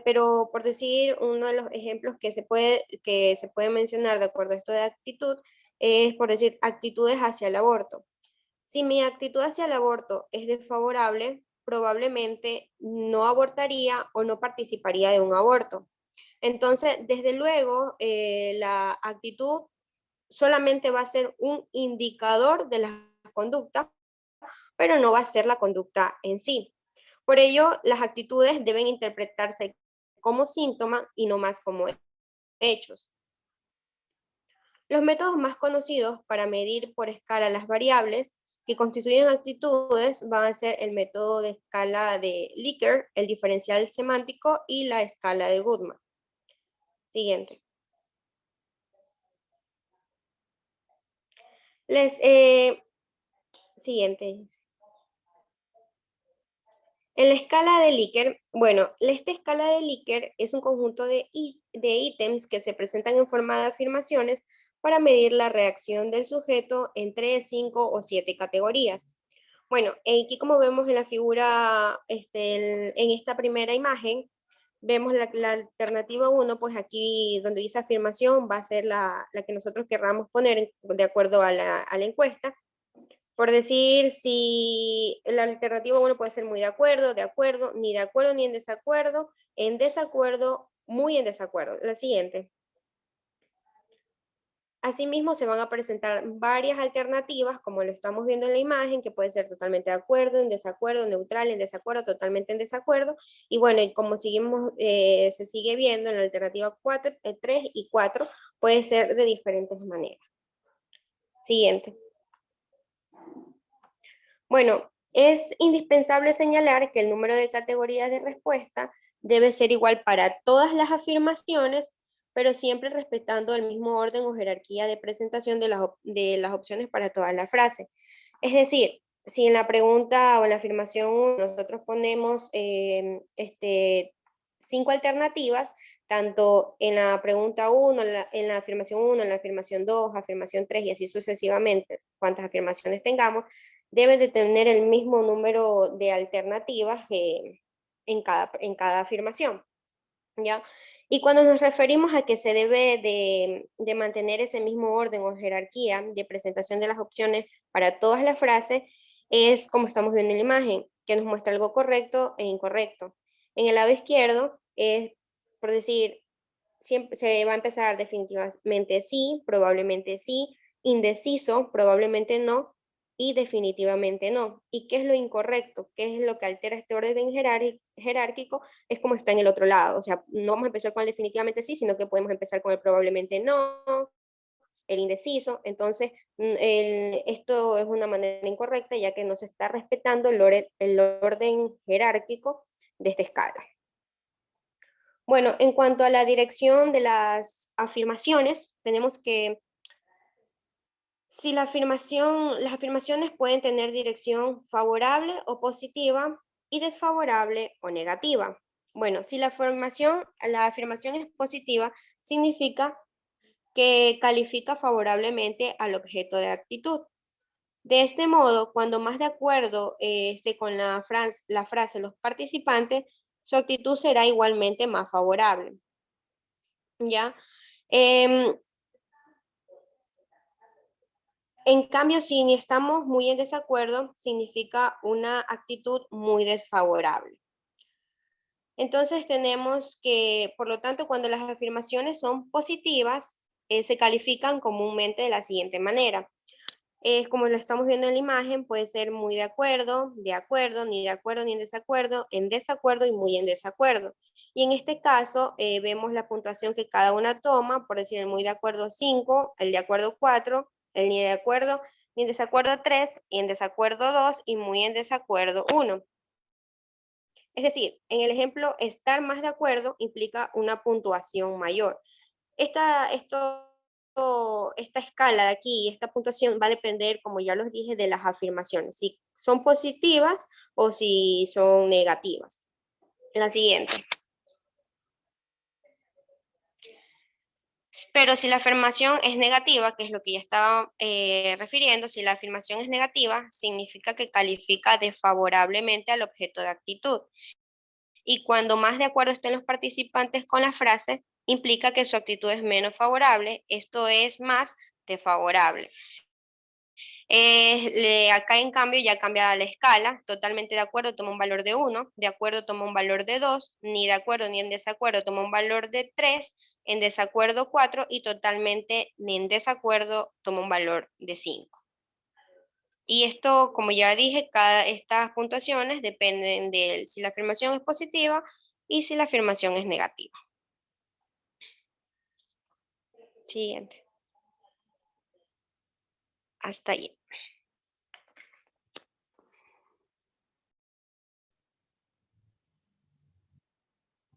pero por decir uno de los ejemplos que se puede mencionar de acuerdo a esto de actitud, es por decir actitudes hacia el aborto. Si mi actitud hacia el aborto es desfavorable, probablemente no abortaría o no participaría de un aborto. Entonces, desde luego, la actitud solamente va a ser un indicador de la conducta, pero no va a ser la conducta en sí. Por ello, las actitudes deben interpretarse como síntoma y no más como hechos. Los métodos más conocidos para medir por escala las variables que constituyen actitudes van a ser el método de escala de Likert, el diferencial semántico y la escala de Goodman. Siguiente. Siguiente. En la escala de Likert, bueno, esta escala de Likert es un conjunto de ítems que se presentan en forma de afirmaciones para medir la reacción del sujeto en 3, 5 o 7 categorías. Bueno, aquí como vemos en la figura, en esta primera imagen, vemos la alternativa 1, pues aquí donde dice afirmación va a ser la que nosotros querramos poner de acuerdo a la encuesta. Por decir, si la alternativa 1 puede ser muy de acuerdo, ni en desacuerdo, muy en desacuerdo. La siguiente. Asimismo, se van a presentar varias alternativas, como lo estamos viendo en la imagen, que puede ser totalmente de acuerdo, en desacuerdo, neutral, en desacuerdo, totalmente en desacuerdo. Y bueno, y como seguimos, se sigue viendo en la alternativa 4, 3 y 4, puede ser de diferentes maneras. Siguiente. Bueno, es indispensable señalar que el número de categorías de respuesta debe ser igual para todas las afirmaciones, pero siempre respetando el mismo orden o jerarquía de presentación de las opciones para todas las frases. Es decir, si en la pregunta o en la afirmación 1 nosotros ponemos 5 alternativas, tanto en la pregunta 1, en la afirmación 1, en la afirmación 2, afirmación 3 y así sucesivamente, cuantas afirmaciones tengamos, deben de tener el mismo número de alternativas en cada afirmación, ¿ya? Y cuando nos referimos a que se debe de mantener ese mismo orden o jerarquía de presentación de las opciones para todas las frases, es como estamos viendo en la imagen, que nos muestra algo correcto e incorrecto. En el lado izquierdo es, por decir, siempre se va a empezar definitivamente sí, probablemente sí, indeciso, probablemente no, y definitivamente no. ¿Y qué es lo incorrecto? ¿Qué es lo que altera este orden jerárquico? Es como está en el otro lado. O sea, no vamos a empezar con el definitivamente sí, sino que podemos empezar con el probablemente no, el indeciso. Entonces, esto es una manera incorrecta, ya que no se está respetando el orden jerárquico de esta escala. Bueno, en cuanto a la dirección de las afirmaciones, tenemos que si las afirmaciones pueden tener dirección favorable o positiva y desfavorable o negativa. Bueno, si la afirmación es positiva, significa que califica favorablemente al objeto de actitud. De este modo, cuando más de acuerdo esté con la frase los participantes, su actitud será igualmente más favorable. ¿Ya? En cambio, si estamos muy en desacuerdo, significa una actitud muy desfavorable. Entonces tenemos que, por lo tanto, cuando las afirmaciones son positivas, se califican comúnmente de la siguiente manera. Como lo estamos viendo en la imagen, puede ser muy de acuerdo, ni de acuerdo, ni en desacuerdo y muy en desacuerdo. Y en este caso vemos la puntuación que cada una toma, por decir el muy de acuerdo 5, el de acuerdo 4, el ni de acuerdo, ni en desacuerdo 3, y en desacuerdo 2 y muy en desacuerdo 1. Es decir, en el ejemplo, estar más de acuerdo implica una puntuación mayor. Esta escala de aquí, esta puntuación va a depender, como ya los dije, de las afirmaciones, si son positivas o si son negativas. La siguiente. Pero si la afirmación es negativa, que es lo que ya estaba refiriendo, si la afirmación es negativa, significa que califica desfavorablemente al objeto de actitud. Y cuando más de acuerdo estén los participantes con la frase, implica que su actitud es menos favorable, esto es más desfavorable. Acá en cambio ya cambia la escala, totalmente de acuerdo toma un valor de 1, de acuerdo toma un valor de 2, ni de acuerdo ni en desacuerdo toma un valor de 3, en desacuerdo 4 y totalmente ni en desacuerdo toma un valor de 5. Y esto, como ya dije, estas puntuaciones dependen de si la afirmación es positiva y si la afirmación es negativa. Siguiente. Hasta ahí.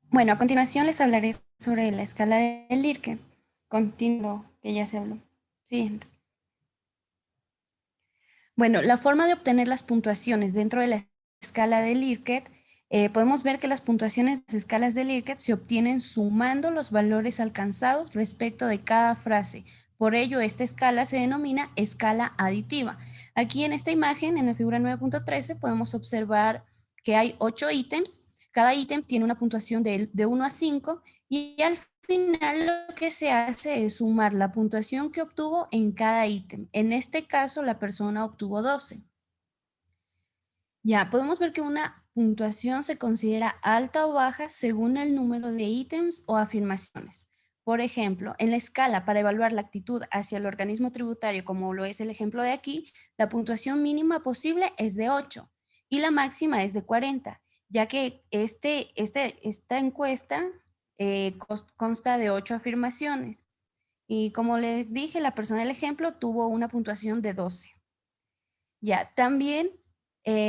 Bueno, a continuación les hablaré sobre la escala de Likert. Continúo, que ya se habló. Siguiente. Bueno, la forma de obtener las puntuaciones dentro de la escala de Likert, podemos ver que las puntuaciones de las escalas de Likert se obtienen sumando los valores alcanzados respecto de cada frase. Por ello, esta escala se denomina escala aditiva. Aquí en esta imagen, en la figura 9.13, podemos observar que hay 8 ítems. Cada ítem tiene una puntuación de 1 a 5 y al final lo que se hace es sumar la puntuación que obtuvo en cada ítem. En este caso, la persona obtuvo 12. Ya, podemos ver que una puntuación se considera alta o baja según el número de ítems o afirmaciones. Por ejemplo, en la escala para evaluar la actitud hacia el organismo tributario, como lo es el ejemplo de aquí, la puntuación mínima posible es de 8 y la máxima es de 40, ya que esta encuesta consta de 8 afirmaciones. Y como les dije, la persona del ejemplo tuvo una puntuación de 12. Ya, también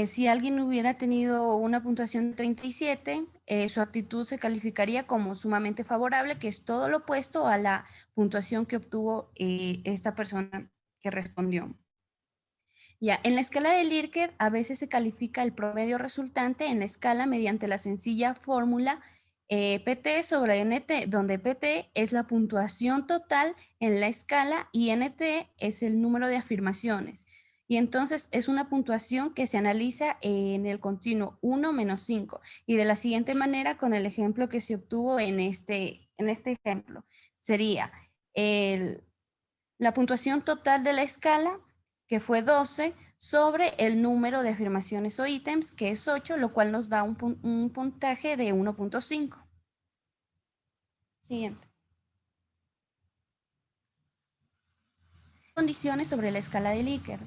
si alguien hubiera tenido una puntuación de 37, su actitud se calificaría como sumamente favorable, que es todo lo opuesto a la puntuación que obtuvo esta persona que respondió. Ya, en la escala de Likert a veces se califica el promedio resultante en la escala mediante la sencilla fórmula PT sobre NT, donde PT es la puntuación total en la escala y NT es el número de afirmaciones. y entonces es una puntuación que se analiza en el continuo 1 menos 5, y de la siguiente manera con el ejemplo que se obtuvo en este ejemplo. Sería la puntuación total de la escala, que fue 12, sobre el número de afirmaciones o ítems, que es 8, lo cual nos da un puntaje de 1.5. Siguiente. Condiciones sobre la escala de Likert.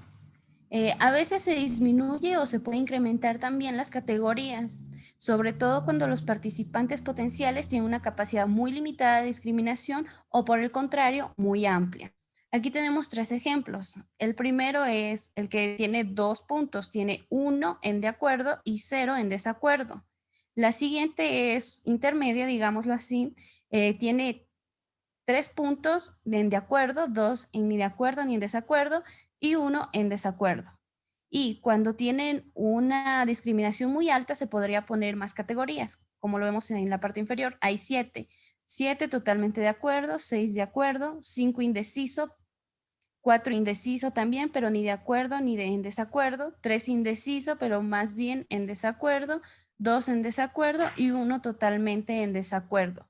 A veces se disminuye o se puede incrementar también las categorías, sobre todo cuando los participantes potenciales tienen una capacidad muy limitada de discriminación o, por el contrario, muy amplia. Aquí tenemos 3 ejemplos. El primero es el que tiene 2 puntos, tiene 1 en de acuerdo y 0 en desacuerdo. La siguiente es intermedia, digámoslo así, tiene 3 puntos en de acuerdo, 2 en ni de acuerdo ni en desacuerdo y 1 en desacuerdo. Y cuando tienen una discriminación muy alta se podría poner más categorías, como lo vemos en la parte inferior. Hay 7. 7 totalmente de acuerdo, 6 de acuerdo, 5 indeciso, 4 indeciso también, pero ni de acuerdo ni en desacuerdo, 3 indeciso, pero más bien en desacuerdo, 2 en desacuerdo y 1 totalmente en desacuerdo.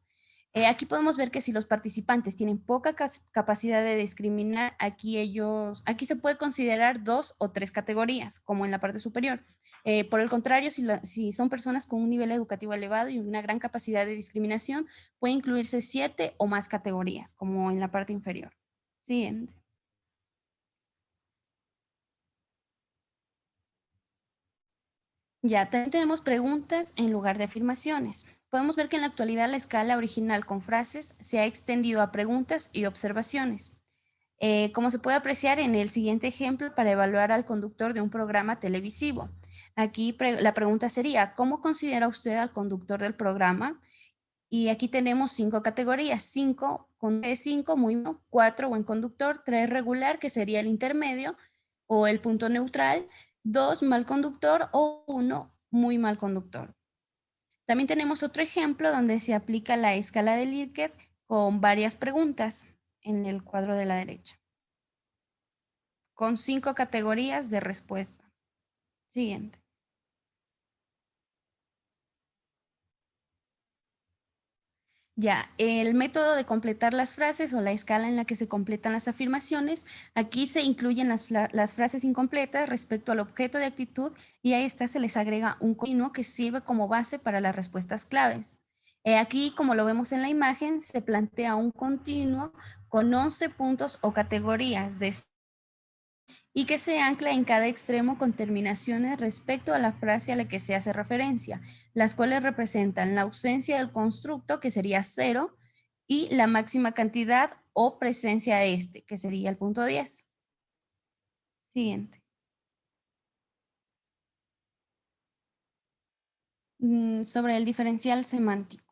Aquí podemos ver que si los participantes tienen poca capacidad de discriminar, aquí se puede considerar 2 o 3 categorías, como en la parte superior. Por el contrario, si son personas con un nivel educativo elevado y una gran capacidad de discriminación, puede incluirse 7 o más categorías, como en la parte inferior. Siguiente. Ya, también tenemos preguntas en lugar de afirmaciones. Podemos ver que en la actualidad la escala original con frases se ha extendido a preguntas y observaciones. Como se puede apreciar en el siguiente ejemplo para evaluar al conductor de un programa televisivo. Aquí la pregunta sería, ¿cómo considera usted al conductor del programa? Y aquí tenemos 5 categorías, 5 con 5, muy bueno, 4 buen conductor, 3 regular, que sería el intermedio o el punto neutral, 2 mal conductor o 1 muy mal conductor. También tenemos otro ejemplo donde se aplica la escala de Likert con varias preguntas en el cuadro de la derecha, con 5 categorías de respuesta. Siguiente. Ya, el método de completar las frases o la escala en la que se completan las afirmaciones, aquí se incluyen las frases incompletas respecto al objeto de actitud y a esta se les agrega un continuo que sirve como base para las respuestas claves. Aquí, como lo vemos en la imagen, se plantea un continuo con 11 puntos o categorías y que se ancla en cada extremo con terminaciones respecto a la frase a la que se hace referencia, las cuales representan la ausencia del constructo, que sería 0, y la máxima cantidad o presencia de este, que sería el punto 10. Siguiente. Sobre el diferencial semántico.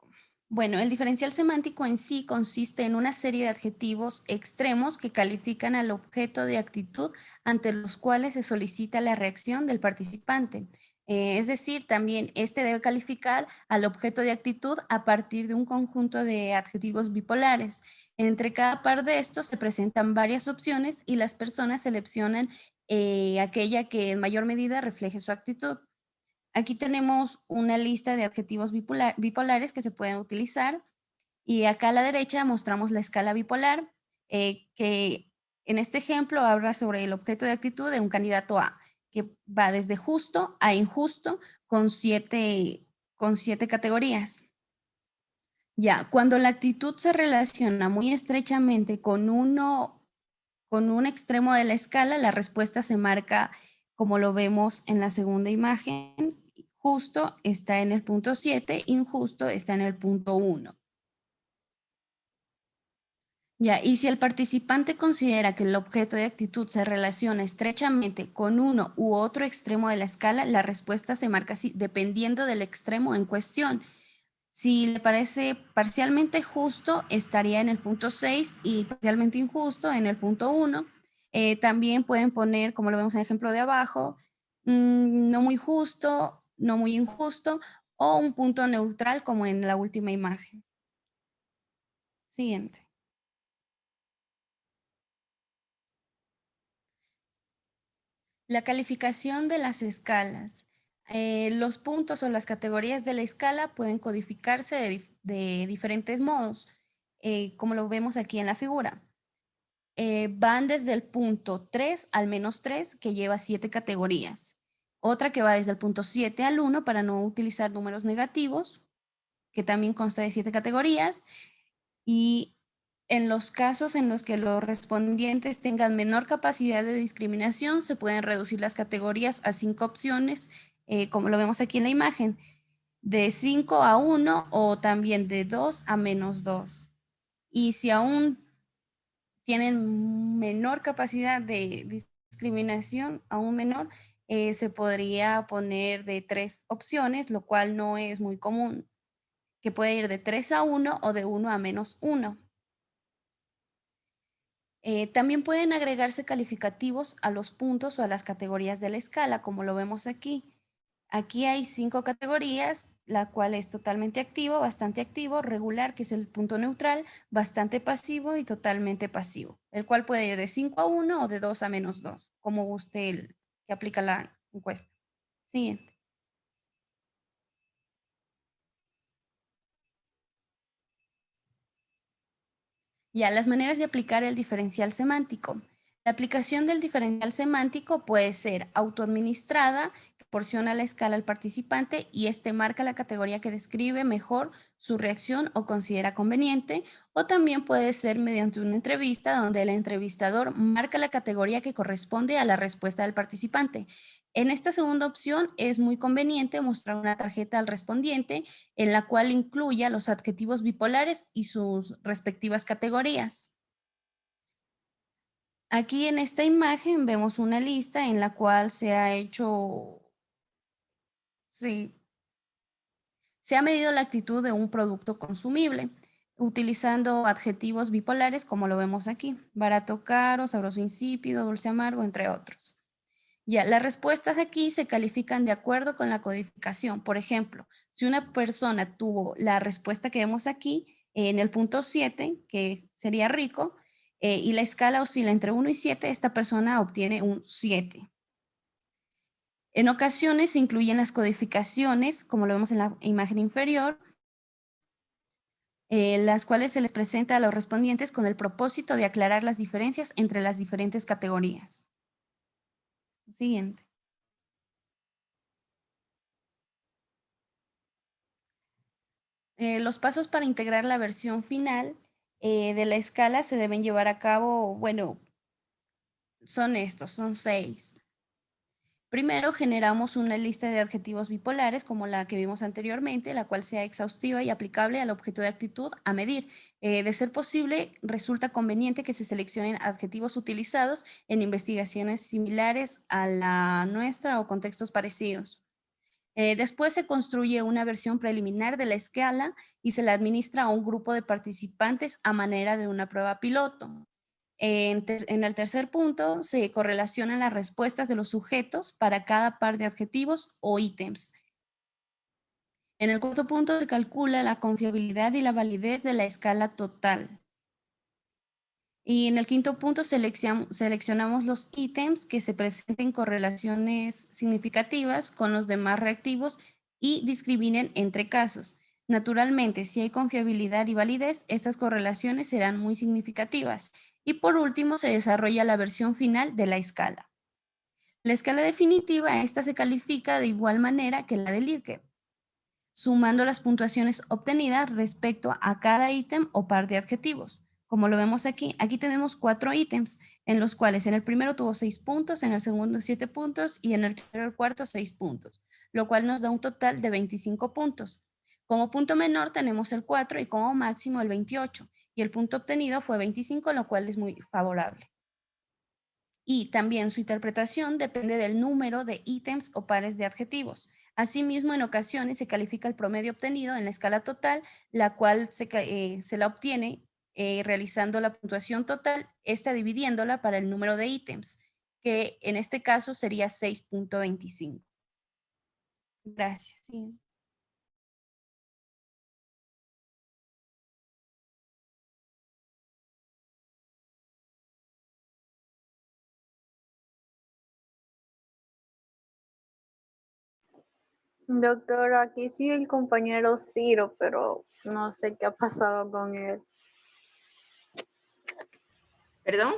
Bueno, el diferencial semántico en sí consiste en una serie de adjetivos extremos que califican al objeto de actitud ante los cuales se solicita la reacción del participante. Es decir, también este debe calificar al objeto de actitud a partir de un conjunto de adjetivos bipolares. Entre cada par de estos se presentan varias opciones y las personas seleccionan aquella que en mayor medida refleje su actitud. Aquí tenemos una lista de adjetivos bipolares que se pueden utilizar y acá a la derecha mostramos la escala bipolar que en este ejemplo habla sobre el objeto de actitud de un candidato A, que va desde justo a injusto con 7 categorías. Ya, cuando la actitud se relaciona muy estrechamente con un extremo de la escala, la respuesta se marca como lo vemos en la segunda imagen. Justo está en el punto 7, injusto está en el punto 1. Ya, y si el participante considera que el objeto de actitud se relaciona estrechamente con uno u otro extremo de la escala, la respuesta se marca así, dependiendo del extremo en cuestión. Si le parece parcialmente justo, estaría en el punto 6 y parcialmente injusto en el punto 1. También pueden poner, como lo vemos en el ejemplo de abajo, no muy justo, no muy injusto, o un punto neutral como en la última imagen. Siguiente. La calificación de las escalas. Los puntos o las categorías de la escala pueden codificarse de diferentes modos, como lo vemos aquí en la figura. Van desde el punto 3 al -3, que lleva 7 categorías. Otra que va desde el punto 7 al 1 para no utilizar números negativos, que también consta de 7 categorías. Y en los casos en los que los respondientes tengan menor capacidad de discriminación, se pueden reducir las categorías a 5 opciones, como lo vemos aquí en la imagen, de 5 a 1 o también de 2 a -2. Y si aún tienen menor capacidad de discriminación, aún menor, se podría poner de 3 opciones, lo cual no es muy común, que puede ir de 3 a 1 o de 1 a -1. También pueden agregarse calificativos a los puntos o a las categorías de la escala, como lo vemos aquí. Aquí hay 5 categorías, la cual es totalmente activo, bastante activo, regular, que es el punto neutral, bastante pasivo y totalmente pasivo, el cual puede ir de 5 a 1 o de 2 a -2, como guste el que aplica la encuesta. Siguiente. Ya, las maneras de aplicar el diferencial semántico. La aplicación del diferencial semántico puede ser autoadministrada, que proporciona la escala al participante y este marca la categoría que describe mejor su reacción o considera conveniente, o también puede ser mediante una entrevista donde el entrevistador marca la categoría que corresponde a la respuesta del participante. En esta segunda opción es muy conveniente mostrar una tarjeta al respondiente en la cual incluya los adjetivos bipolares y sus respectivas categorías. Aquí en esta imagen vemos una lista en la cual se ha hecho, se ha medido la actitud de un producto consumible utilizando adjetivos bipolares como lo vemos aquí, barato, caro, sabroso, insípido, dulce, amargo, entre otros. Ya, las respuestas aquí se califican de acuerdo con la codificación. Por ejemplo, si una persona tuvo la respuesta que vemos aquí en el punto 7, que sería rico, y la escala oscila entre 1 y 7, esta persona obtiene un 7. En ocasiones se incluyen las codificaciones, como lo vemos en la imagen inferior, las cuales se les presenta a los respondientes con el propósito de aclarar las diferencias entre las diferentes categorías. Siguiente. Los pasos para integrar la versión final de la escala se deben llevar a cabo, bueno, son estos, son 6. Primero, generamos una lista de adjetivos bipolares como la que vimos anteriormente, la cual sea exhaustiva y aplicable al objeto de actitud a medir. De ser posible, resulta conveniente que se seleccionen adjetivos utilizados en investigaciones similares a la nuestra o contextos parecidos. Después se construye una versión preliminar de la escala y se la administra a un grupo de participantes a manera de una prueba piloto. En el tercer punto se correlacionan las respuestas de los sujetos para cada par de adjetivos o ítems. En el cuarto punto se calcula la confiabilidad y la validez de la escala total. Y en el quinto punto seleccionamos los ítems que se presenten correlaciones significativas con los demás reactivos y discriminen entre casos. Naturalmente, si hay confiabilidad y validez, estas correlaciones serán muy significativas. Y por último, se desarrolla la versión final de la escala. La escala definitiva, esta se califica de igual manera que la de Likert, sumando las puntuaciones obtenidas respecto a cada ítem o par de adjetivos. Como lo vemos aquí, aquí tenemos 4 ítems, en los cuales en el primero tuvo 6 puntos, en el segundo 7 puntos y en el tercero y el cuarto 6 puntos, lo cual nos da un total de 25 puntos. Como punto menor tenemos el 4 y como máximo el 28, y el punto obtenido fue 25, lo cual es muy favorable. Y también su interpretación depende del número de ítems o pares de adjetivos. Asimismo, en ocasiones se califica el promedio obtenido en la escala total, la cual se la obtiene realizando la puntuación total, esta dividiéndola para el número de ítems, que en este caso sería 6.25. Gracias. Sí. Doctor, aquí sigue el compañero Ciro, pero no sé qué ha pasado con él. ¿Perdón?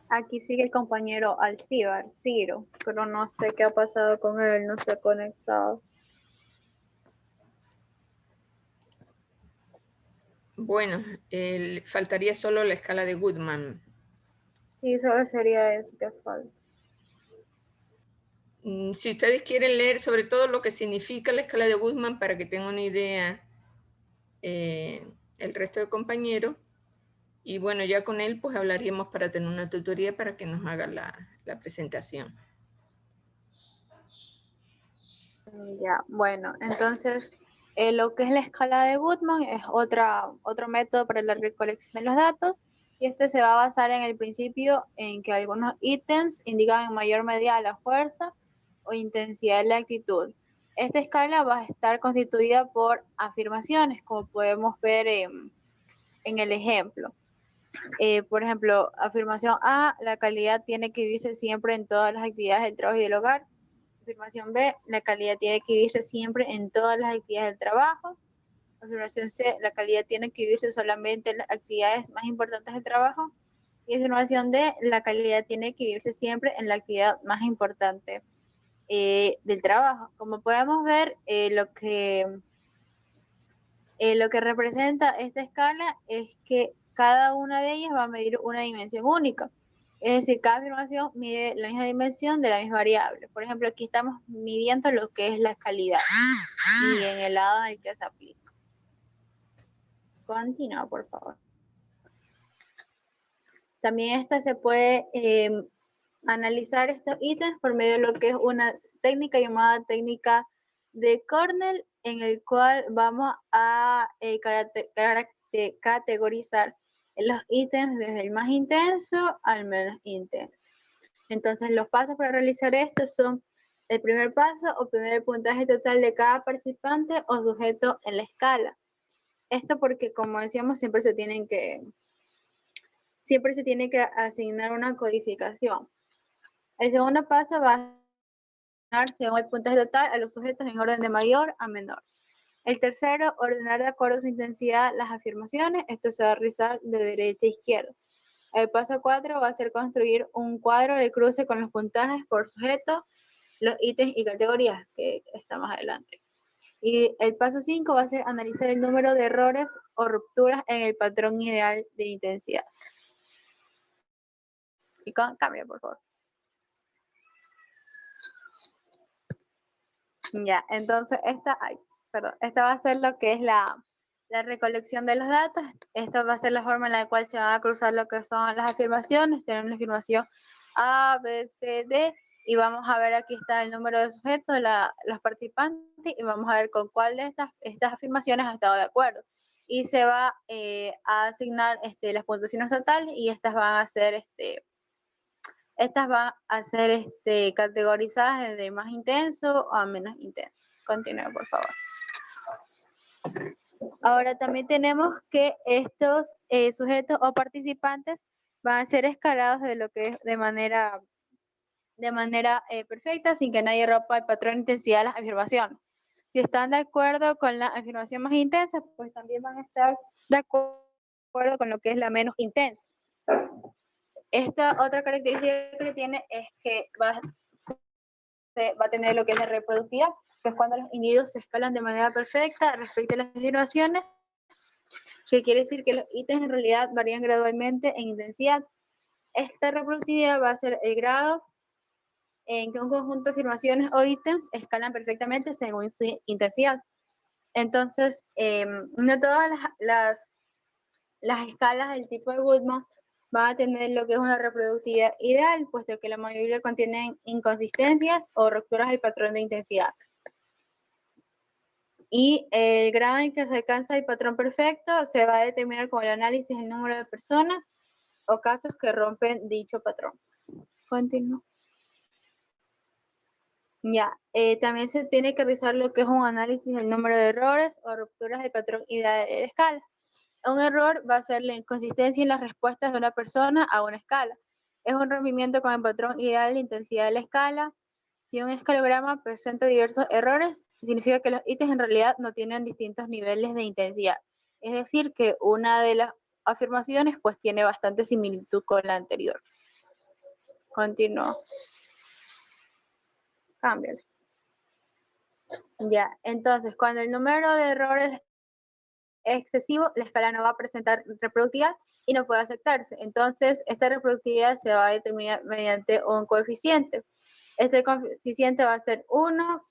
Aquí sigue el compañero Alcibar, Ciro, pero no sé qué ha pasado con él, no se ha conectado. Bueno, faltaría solo la escala de Goodman. Sí, solo sería eso que falta. Si ustedes quieren leer sobre todo lo que significa la escala de Goodman para que tengan una idea el resto de compañeros, y bueno, ya con él pues hablaríamos para tener una tutoría para que nos haga la presentación. Ya, bueno, entonces lo que es la escala de Goodman es otro método para la recolección de los datos, y este se va a basar en el principio en que algunos ítems indican en mayor medida la fuerza o intensidad de la actitud. Esta escala va a estar constituida por afirmaciones, como podemos ver en el ejemplo. Por ejemplo, afirmación A, la calidad tiene que vivirse siempre en todas las actividades del trabajo y del hogar. Afirmación B, la calidad tiene que vivirse siempre en todas las actividades del trabajo. Afirmación C, la calidad tiene que vivirse solamente en las actividades más importantes del trabajo. Y afirmación D, la calidad tiene que vivirse siempre en la actividad más importante del trabajo. Como podemos ver, lo que representa esta escala es que cada una de ellas va a medir una dimensión única. Es decir, cada afirmación mide la misma dimensión de la misma variable. Por ejemplo, aquí estamos midiendo lo que es la calidad y en el lado en el que se aplica. Continúa, por favor. También esta se puede analizar estos ítems por medio de lo que es una técnica llamada técnica de Cornell, en el cual vamos a categorizar los ítems desde el más intenso al menos intenso. Entonces, los pasos para realizar esto son: el primer paso, obtener el puntaje total de cada participante o sujeto en la escala. Esto porque, como decíamos, siempre se tiene que asignar una codificación. El segundo paso va a dar según el puntaje total a los sujetos en orden de mayor a menor. El tercero, ordenar de acuerdo a su intensidad las afirmaciones. Esto se va a realizar de derecha a izquierda. El paso 4 va a ser construir un cuadro de cruce con los puntajes por sujeto, los ítems y categorías, que está más adelante. Y el paso 5 va a ser analizar el número de errores o rupturas en el patrón ideal de intensidad. Y cambia, por favor. Ya, entonces esta va a ser lo que es la recolección de los datos. Esta va a ser la forma en la cual se van a cruzar lo que son las afirmaciones. Tenemos la afirmación A, B, C, D, y vamos a ver, aquí está el número de sujetos, los participantes, y vamos a ver con cuál de estas afirmaciones ha estado de acuerdo. Y se va a asignar las puntuaciones totales, y estas van a ser categorizadas desde más intenso a menos intenso. Continúe, por favor. Ahora también tenemos que estos sujetos o participantes van a ser escalados de lo que es de manera perfecta, sin que nadie rompa el patrón de intensidad de las afirmaciones. Si están de acuerdo con la afirmación más intensa, pues también van a estar de acuerdo con lo que es la menos intensa. Esta otra característica que tiene es que va a tener lo que es la reproductividad, que es cuando los individuos se escalan de manera perfecta respecto a las afirmaciones, que quiere decir que los ítems en realidad varían gradualmente en intensidad. Esta reproductividad va a ser el grado en que un conjunto de afirmaciones o ítems escalan perfectamente según su intensidad. Entonces, no todas las escalas del tipo de Goodman van a tener lo que es una reproductividad ideal, puesto que la mayoría contienen inconsistencias o rupturas del patrón de intensidad. Y el grado en que se alcanza el patrón perfecto se va a determinar con el análisis del número de personas o casos que rompen dicho patrón. Continúo. Ya, también se tiene que realizar lo que es un análisis del número de errores o rupturas del patrón ideal de la escala. Un error va a ser la inconsistencia en las respuestas de una persona a una escala. Es un rompimiento con el patrón ideal de intensidad de la escala. Si un escalograma presenta diversos errores, significa que los ítems en realidad no tienen distintos niveles de intensidad. Es decir, que una de las afirmaciones pues tiene bastante similitud con la anterior. Continúo. Cámbiale. Ya, entonces, cuando el número de errores es excesivo, la escala no va a presentar reproductividad y no puede aceptarse. Entonces, esta reproductividad se va a determinar mediante un coeficiente. Este coeficiente va a ser 1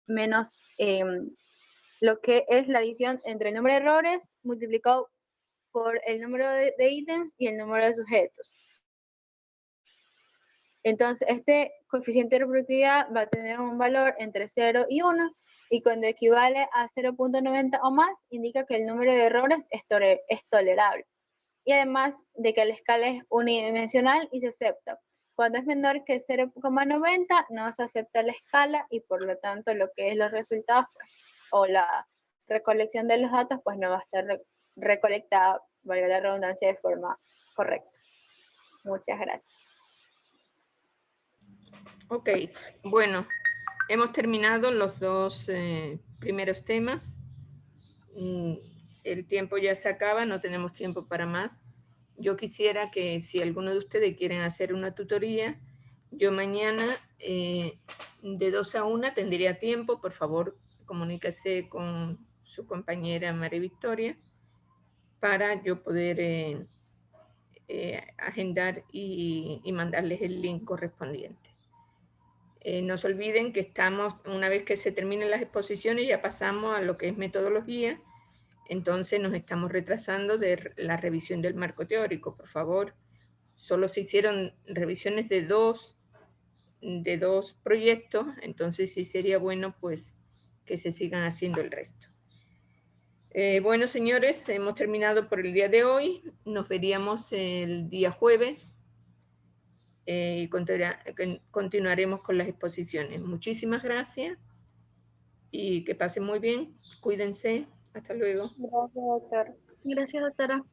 menos lo que es la adición entre el número de errores multiplicado por el número de ítems y el número de sujetos. Entonces, este coeficiente de reproductividad va a tener un valor entre 0 y 1, y cuando equivale a 0.90 o más, indica que el número de errores es tolerable. Y además de que la escala es unidimensional y se acepta. Cuando es menor que 0.90, no se acepta la escala y por lo tanto lo que es los resultados pues, o la recolección de los datos pues no va a estar recolectada, valga la redundancia, de forma correcta. Muchas gracias. Ok, bueno, hemos terminado los dos primeros temas. El tiempo ya se acaba, no tenemos tiempo para más. Yo quisiera que si alguno de ustedes quieren hacer una tutoría, yo mañana de 2 a 1 tendría tiempo. Por favor, comuníquese con su compañera María Victoria para yo poder agendar y mandarles el link correspondiente. No se olviden que estamos, una vez que se terminen las exposiciones, ya pasamos a lo que es metodología. Entonces nos estamos retrasando de la revisión del marco teórico. Por favor, solo se hicieron revisiones de dos proyectos, entonces sí sería bueno pues que se sigan haciendo el resto. Bueno, señores, hemos terminado por el día de hoy. Nos veríamos el día jueves y continuaremos con las exposiciones. Muchísimas gracias y que pasen muy bien. Cuídense. Hasta luego. Gracias, doctora. Gracias, doctora.